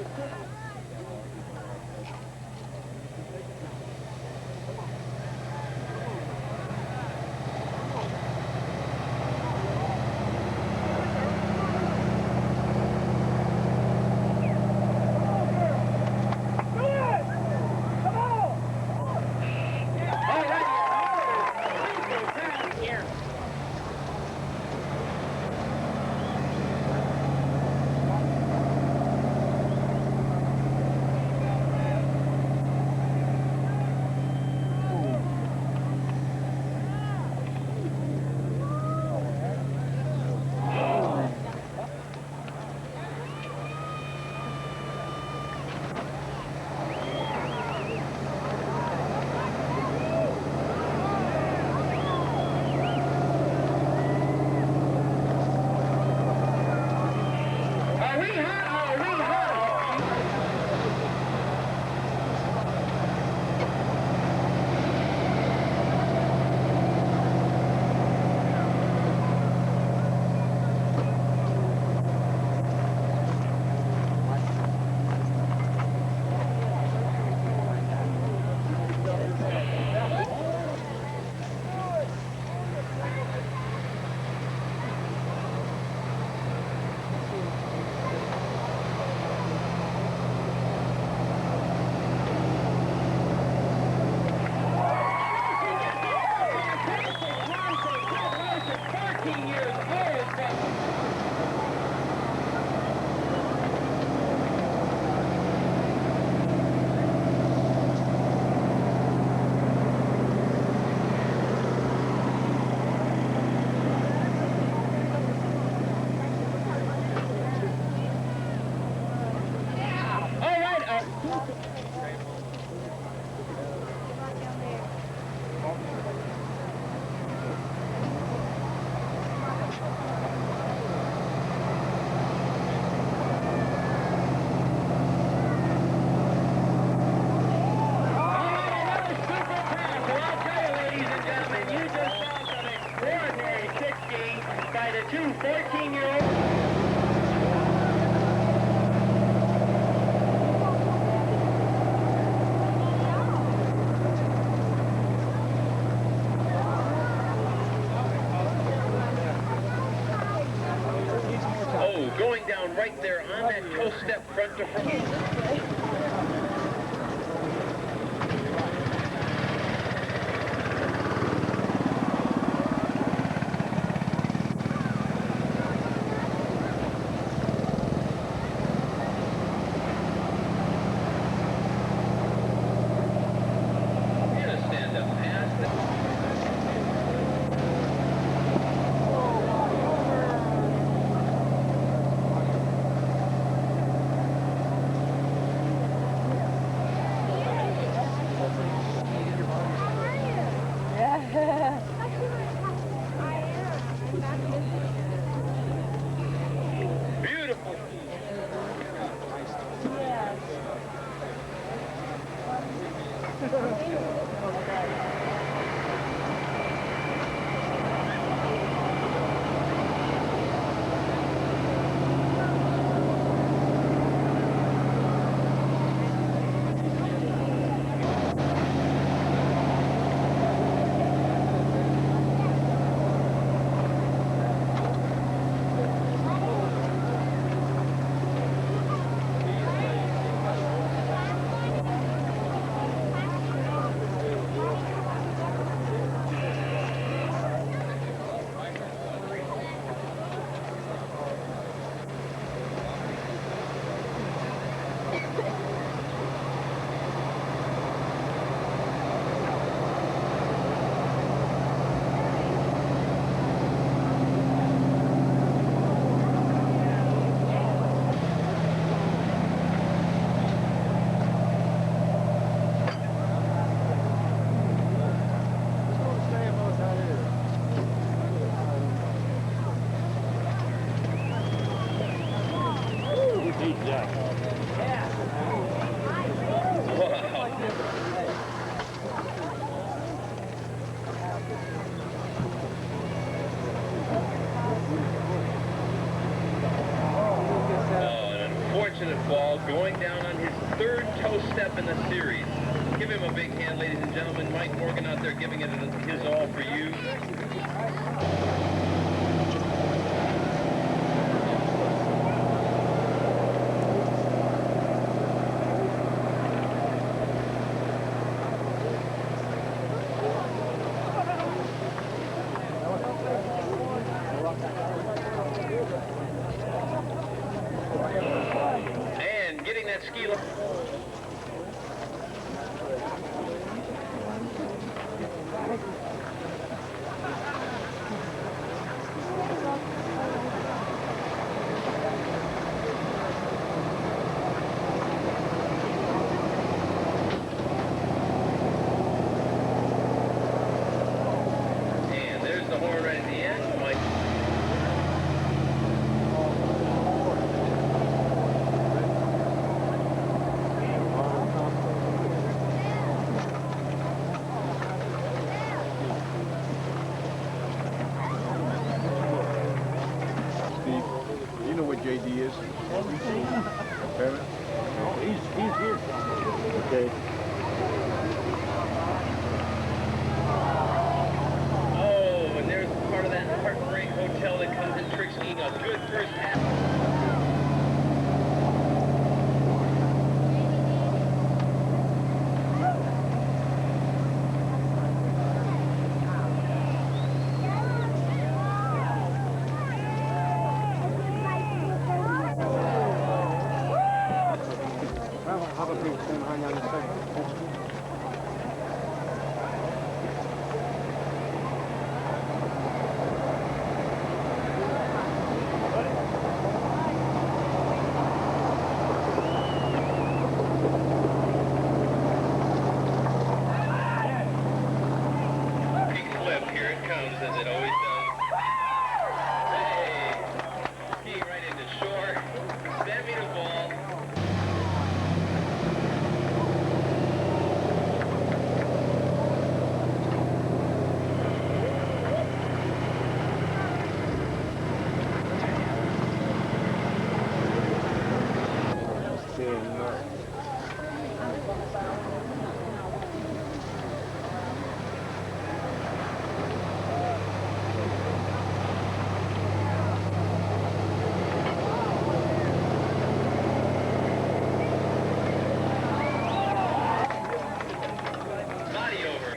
By the two 14-year-olds. Oh, going down right there on that toe step front to front. Beautiful. Ball going down on his third toe step in the series. Give him a big hand, ladies and gentlemen. Mike Morgan out there giving it his all for you. And getting that ski lift. And there's the horn right at the end, Mike. You know what JD is? He's here. Okay. Oh, and there's part of that Heartbreak Hotel that comes in trick skiing. A good first half. How about people stand behind you on the second? Big flip, here it comes, as it always does. Hey, skiing right into shore. Send me the ball.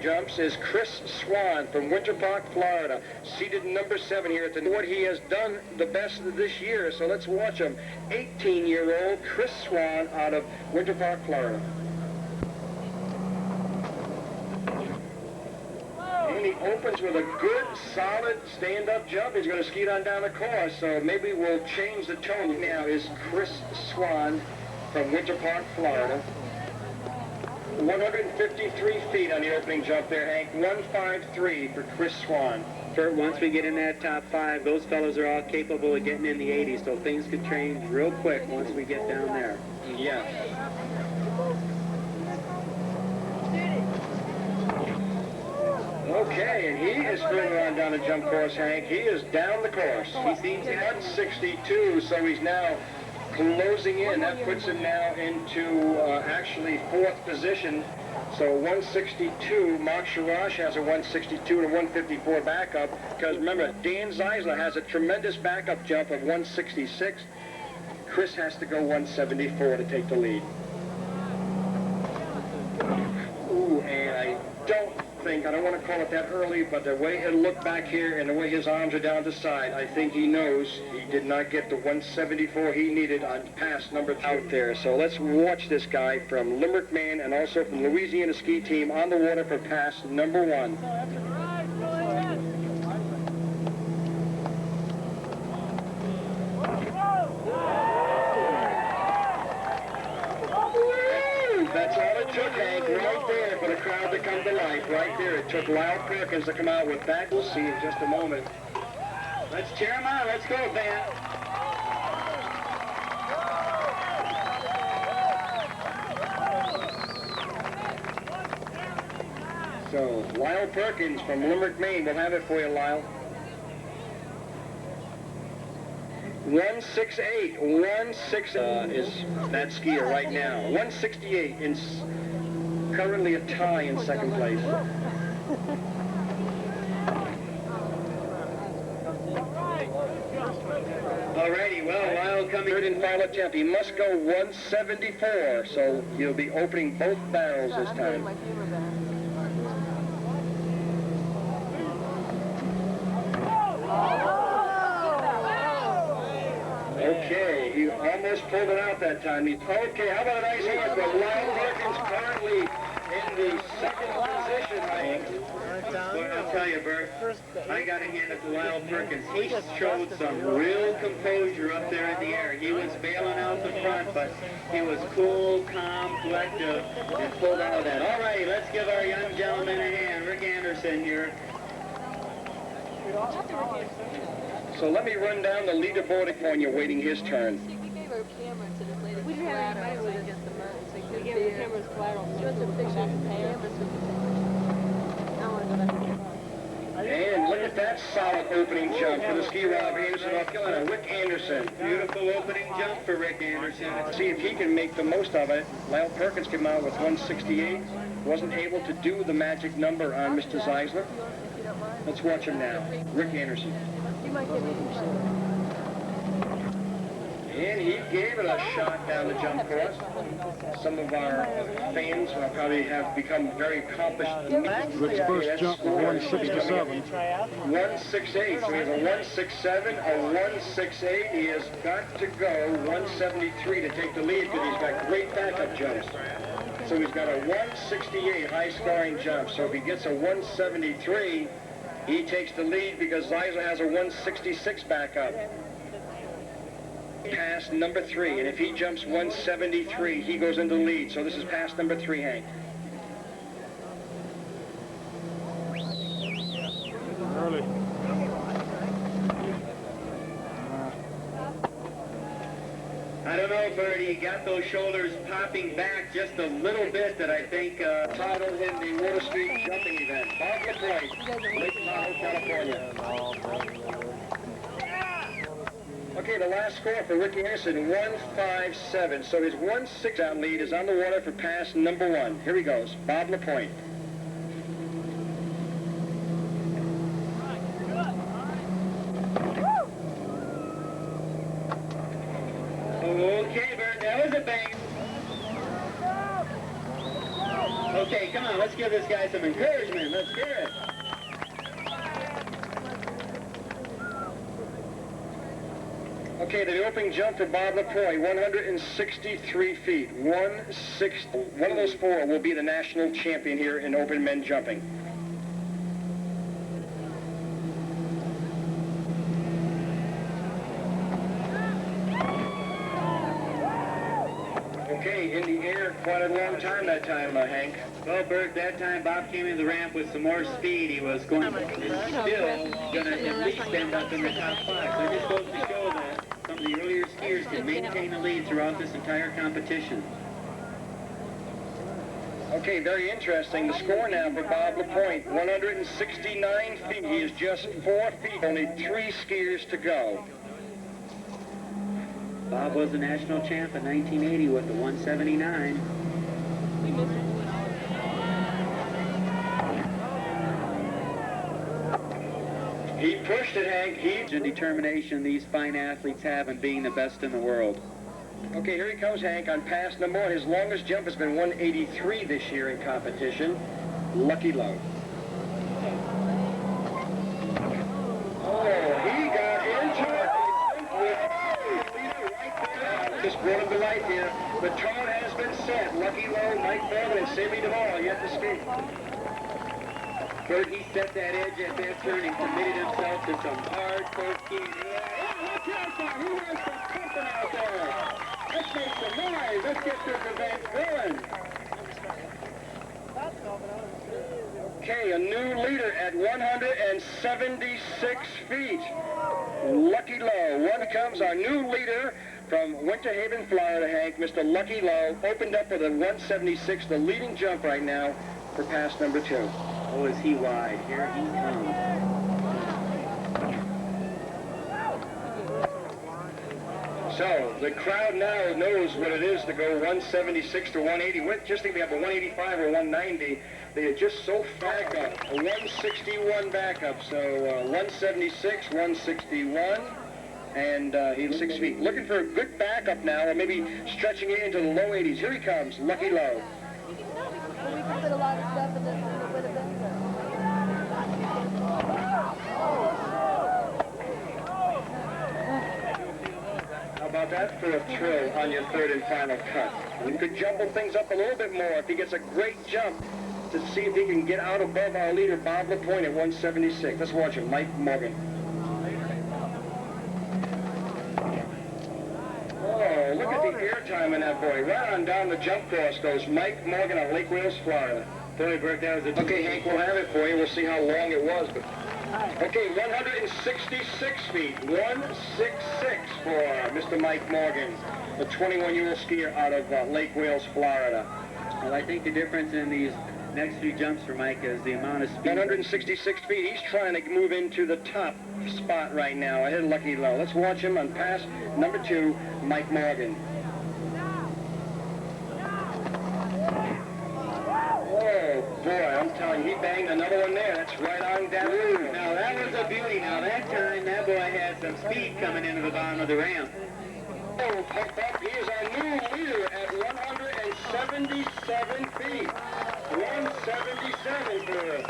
Jumps is Chris Swan from Winter Park, Florida, seated number 7 here at the what he has done the best of this year. So let's watch him. 18-year-old Chris Swan out of Winter Park, Florida. And he opens with a good, solid stand-up jump. He's going to ski it on down the course, so maybe we'll change the tone. Now is Chris Swan from Winter Park, Florida. 153 feet on the opening jump there, Hank. 153 for Chris Swan. Once we get in that top 5, those fellows are all capable of getting in the 80s, so things could change real quick once we get down there. Yeah. Okay, and he is further on down the jump course, Hank. He is down the course. He seems 162, so he's now closing in. That puts him now into actually 4th position. So 162, Mark Sharash has a 162 and a 154 backup. Because remember, Dan Zeisler has a tremendous backup jump of 166. Chris has to go 174 to take the lead. Ooh, and I don't want to call it that early, but the way it looked back here and the way his arms are down the side, I think he knows he did not get the 174 he needed on pass number 2 out there. So let's watch this guy from Limerick, Maine, and also from Louisiana ski team on the water for pass number 1. That's all it took, Hank, right there for the crowd to come to life, right there. It took Lyle Perkins to come out with that. We'll see in just a moment. Let's cheer him on. Let's go, band. So, Lyle Perkins from Limerick, Maine. We'll have it for you, Lyle. 168. 168 is that skier right now. 168 in currently a tie in second place. Alrighty, well, Lyle coming third and final attempt. He must go 174, so he'll be opening both barrels this time. Okay, he almost pulled it out that time. Okay, how about a nice hand for Lyle Perkins, currently in the second position. Well, I'll tell you, Bert, I got to hand it to Lyle Perkins. He showed some real composure up there in the air. He was bailing out the front, but he was cool, calm, collective, and pulled out of that. All right, let's give our young gentleman a hand. Rick Anderson here. So let me run down the leaderboard when you're waiting his turn. We gave our camera to this lady. We didn't have anybody with us. We gave her cameras collateral. She wants a picture of the cameras. I want to go back to the car. And look at that solid opening jump for the ski rod of Anderson, North Carolina. Rick Anderson. Beautiful opening jump for Rick Anderson. Let's see if he can make the most of it. Lyle Perkins came out with 168. Wasn't able to do the magic number on Mr. Zeisler. Let's watch him now. Rick Anderson. You might get me some. And he gave it a shot down the jump course. Some of our fans will probably have become very accomplished. Rick's first jump was 167. 168. So he has a 167, a 168. He has got to go 173 to take the lead because he's got great backup jumps. So he's got a 168 high-scoring jump. So if he gets a 173, he takes the lead because Zeisler has a 166 backup. Pass number 3, and if he jumps 173, he goes into the lead. So this is pass number 3, Hank. Early. I don't know, Bertie, he got those shoulders popping back just a little bit that I think titled him the Water Street Jumping Event. Bob LaPointe, Lake Tahoe, California. Okay, the last score for Ricky Anderson, 157. So his 1-6 out lead is on the water for pass number 1. Here he goes, Bob LaPointe. Okay, Bert, that was a bang. Okay, come on, let's give this guy some encouragement. Let's hear it. Okay, the opening jump for Bob LaPointe, 163 feet. 160. One of those 4 will be the national champion here in open men jumping. Okay, in the air quite a long time that time, Hank. Well, Bert, that time Bob came in the ramp with some more speed. He was still going to at least end up in the top 5. So it just goes to show that some of the earlier skiers can maintain the lead throughout this entire competition. Okay, very interesting. The score now for Bob LaPointe, 169 feet. He is just 4 feet, only 3 skiers to go. Bob was the national champ in 1980 with the 179. He pushed it, Hank. The determination these fine athletes have in being the best in the world. Okay, here he comes, Hank, on pass number 1. His longest jump has been 183 this year in competition. Lucky Low. Oh, he got into it. Just brought him to life here. The tone has been set. Lucky Low, Mike Bowman, and Sammy Duvall yet to speak. Bert, he set that edge at that turn and committed himself to some hardcore skiing. Watch out there! Who has some pumping out there? Let's make some noise. Let's get this event going. Okay, a new leader at 176 feet. Lucky Low. One comes our new leader from Winter Haven, Florida, Hank. Mr. Lucky Low opened up with a 176, the leading jump right now for pass number 2. Oh, is he wide? Here he comes. So the crowd now knows what it is to go 176 to 180. Just think we have a 185 or 190. They are just so back up. A 161 backup. So 176, 161. And he's 6 feet. Looking for a good backup now, or maybe stretching it into the low 80s. Here he comes, Lucky Low. We can put a lot of stuff in this with a bender. How about that for a trill on your third and final cut? You could jumble things up a little bit more if he gets a great jump to see if he can get out above our leader, Bob LaPointe, at 176. Let's watch him, Mike Morgan. Oh, look at the air time in that boy. Right on down the jump course goes Mike Morgan of Lake Wales, Florida. Okay, Hank, we'll have it for you. We'll see how long it was. But okay, 166 feet. 166 for Mr. Mike Morgan, a 21-year-old skier out of Lake Wales, Florida. Well, I think the difference in these next few jumps for Mike is the amount of speed. 166 feet. He's trying to move into the top spot right now. Ahead of Lucky Low. Let's watch him on pass number 2, Mike Morgan. Oh, boy, I'm telling you, he banged another one there. That's right on down. Now, that was a beauty. Now, that time, that boy had some speed coming into the bottom of the ramp. Oh, pump up. He is our new leader at 177 feet. 177 for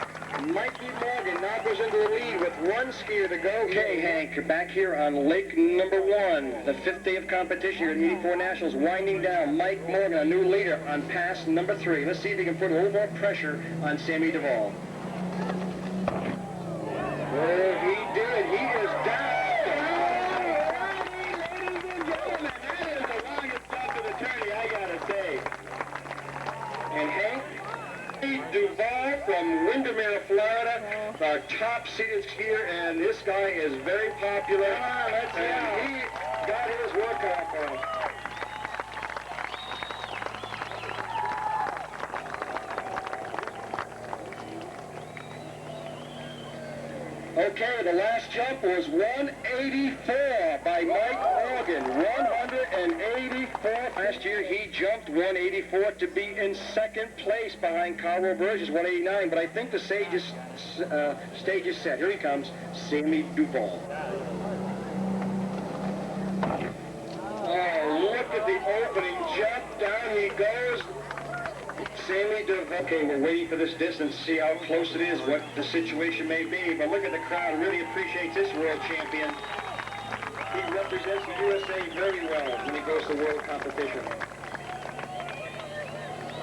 Mikey Morgan. Now goes into the lead with one skier to go. Okay, Hank, you're back here on lake number 1. The 5th day of competition here at the 84 Nationals, winding down. Mike Morgan, a new leader on pass number 3. Let's see if he can put a little more pressure on Sammy Duvall. Oh, he did. He is down. And Hank Duvall from Windermere, Florida, our top-seeded skier, and this guy is very popular, and he got his workout for him. Okay, the last jump was 184 by Mike Morgan. 184. Last year he jumped 184 to be in second place behind Carl Burgess, 189. But I think the stage is set. Here he comes, Sammy Duvall. Oh, look at the opening jump. Down he goes. Sammy Duvall. Okay, we're waiting for this distance to see how close it is, what the situation may be. But look at the crowd. Really appreciates this world champion. He represents the USA very well when he goes to world competition.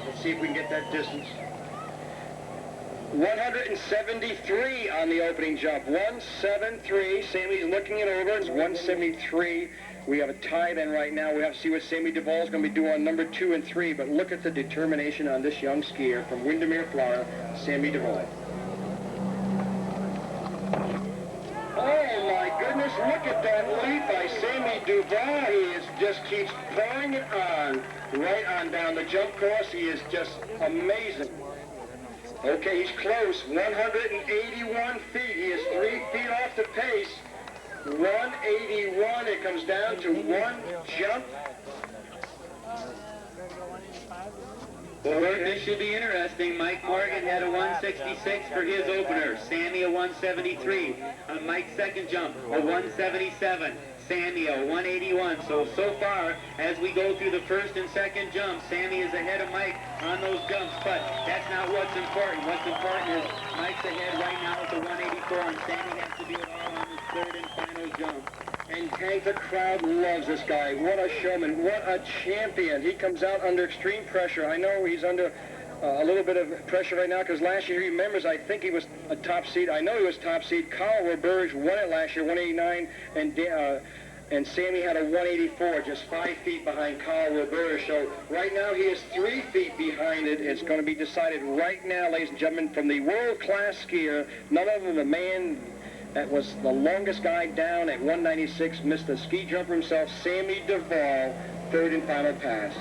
Let's see if we can get that distance. 173 on the opening jump. 173. Sammy's looking it over. It's 173. We have a tie then right now. We have to see what Sammy Duvall is going to be doing on number 2 and 3. But look at the determination on this young skier from Windermere, Florida, Sammy Duvall. Oh my goodness, look at that lead by Sammy Duvall. He just keeps pouring it on, right on down the jump course. He is just amazing. Okay, he's close, 181 feet. He is 3 feet off the pace. 181, it comes down to one jump. Well, this should be interesting. Mike Morgan had a 166 for his opener. Sammy a 173. On Mike's second jump, a 177. Sammy a 181. So far, as we go through the first and second jumps, Sammy is ahead of Mike on those jumps. But that's not what's important. What's important is Mike's ahead right now with the 184, and Sammy has to do it all on his third and final jump. And Hank, the crowd loves this guy. What a showman. What a champion. He comes out under extreme pressure. I know he's under a little bit of pressure right now because last year, he remembers, I think he was a top seed. I know he was top seed. Carl Roberge won it last year, 189, and Sammy had a 184, just 5 feet behind Carl Roberge. So right now, he is 3 feet behind it. It's going to be decided right now, ladies and gentlemen, from the world-class skier, none other than the man that was the longest guy down at 196, missed the ski jumper himself, Sammy Duvall, third and final pass.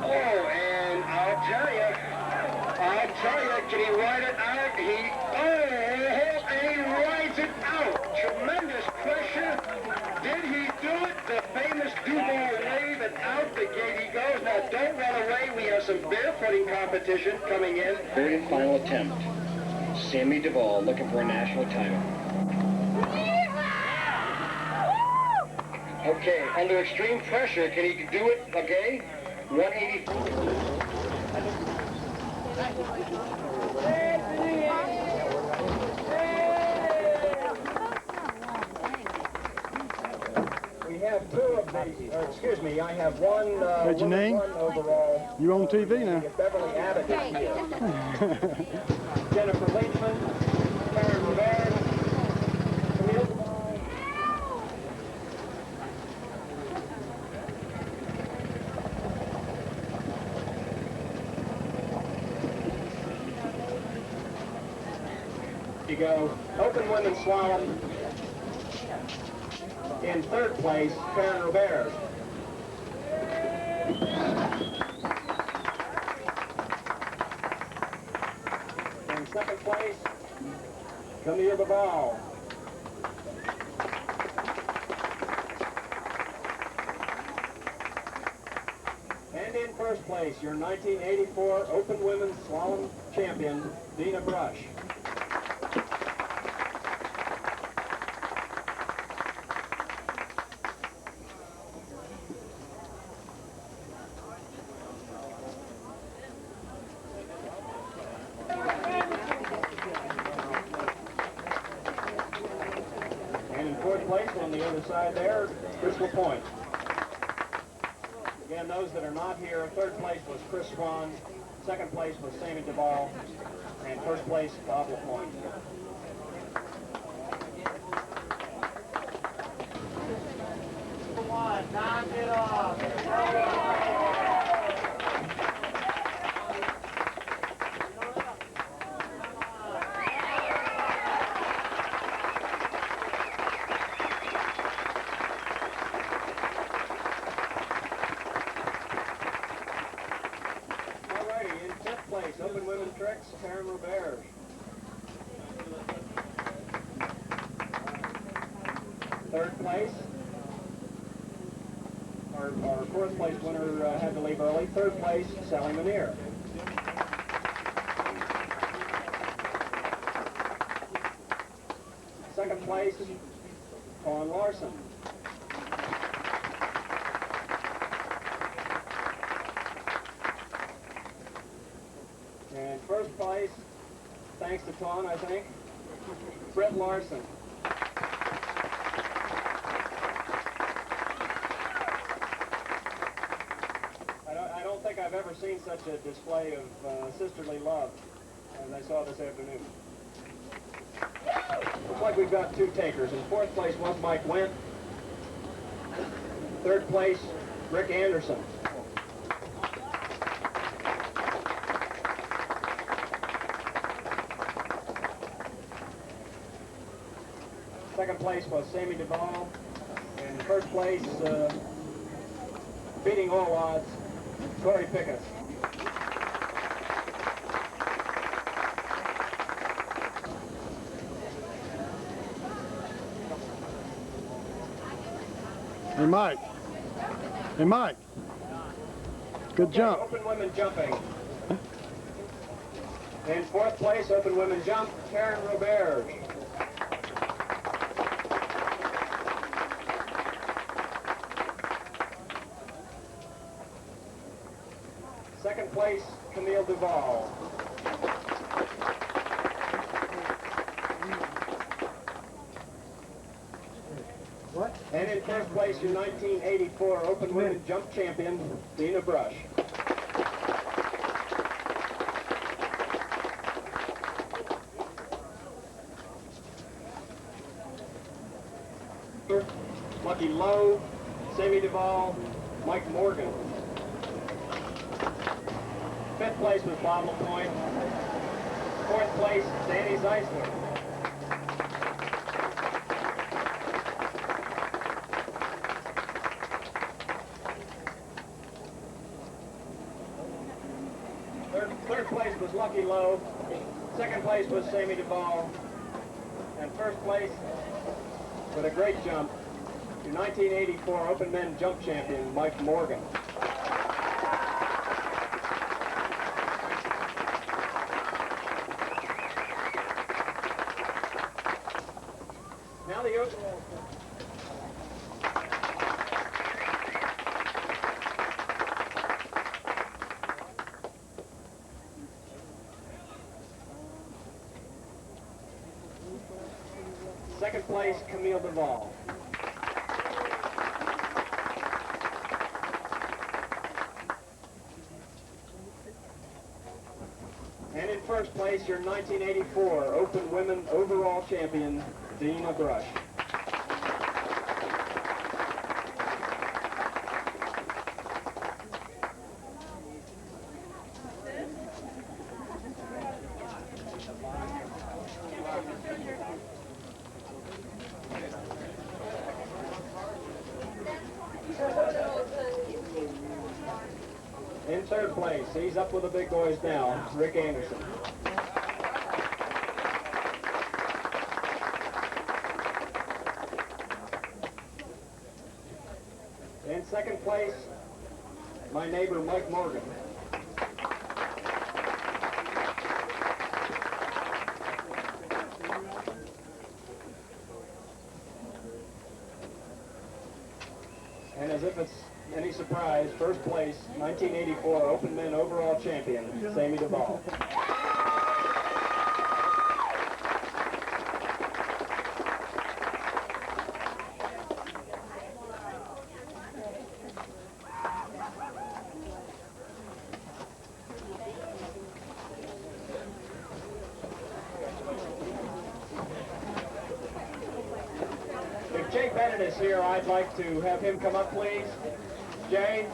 Oh, and I'll tell you, can he ride it out? He rides it out. Tremendous pressure. Did he do it? The famous Duval wave, and out the gate he goes. Now, don't run away. We have some barefooting competition coming in. Third and final attempt. Sammy Duval looking for a national title. Okay, under extreme pressure, can he do it? Okay, 184. We have two of these, or excuse me, I have one, Hey, Janine, one overall. you on TV now? Beverly Abbott is here. Jennifer Leachman, Karen Rivera, Camille Duval. You go, open women's slalom. In third place, Karen Robert. In second place, Camille Duval. And in first place, your 1984 Open Women's Slalom champion, Dina Brush. And in fourth place on the other side there, Crystal Point. Again, those that are not here, third place was Chris Swan, second place was Sammy Duval, and first place, Bob LaPointe. Come on, knock it off. Open women's tricks, Karen Robert. Third place, our fourth place winner had to leave early. Third place, Sally Manier. Second place, Colin Larson. And first place, thanks to Ton, I think, Brett Larson. I don't think I've ever seen such a display of sisterly love as I saw this afternoon. Looks like we've got two takers. In fourth place was Mike Wendt. Third place, Rick Anderson. Second place was Sammy Duval. And first place, beating all odds, Corey Pickus. Hey, Mike. Hey, Mike. Good jump. Open women jumping. In fourth place, open women jump, Karen Robert. Second place, Camille Duval. What? And in first place, your 1984 Open Women Jump Champion, Dina Brush. Lucky Lowe, Sammy Duval, Mike Morgan. Fifth place was Bob LaPointe. Fourth place, Danny Zeisler. Third place was Lucky Lowe. Second place was Sammy Duval. And first place, with a great jump, your 1984 Open Men Jump Champion, Mike Morgan. Now the second place, Camille Duval. And in first place, your 1984 Open Women Overall Champion, Dina Brush. In third place, he's up with the big boys now, Rick Anderson. In second place, my neighbor Mike Morgan. And as if it's any surprise, first place, 1984 Open Men Overall Champion, Sammy Duval. If Jay Bennett is here, I'd like to have him come up, please. Jay?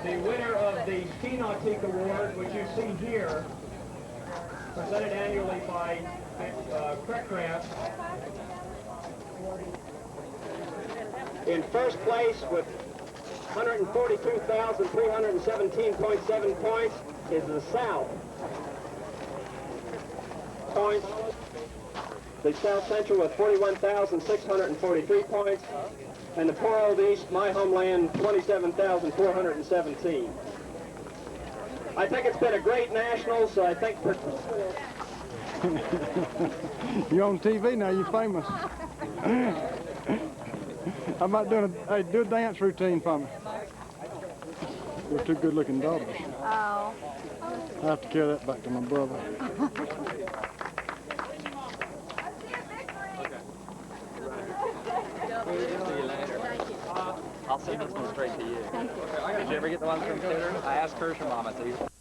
The winner of the Ski Nautique Award, which you see here, presented annually by Craft. In first place with 142,317.7 points is the South. Points. The South Central with 41,643 points. And the poor old East, my homeland, 27,417. I think it's been a great national, so I think... You're on TV now, you're famous. How about doing do a dance routine for me? You're two good-looking daughters. Oh. I have to carry that back to my brother. I'll send this one straight to you. Thank you. Did you ever get the ones from Tudor? I asked Kershaw Mama to.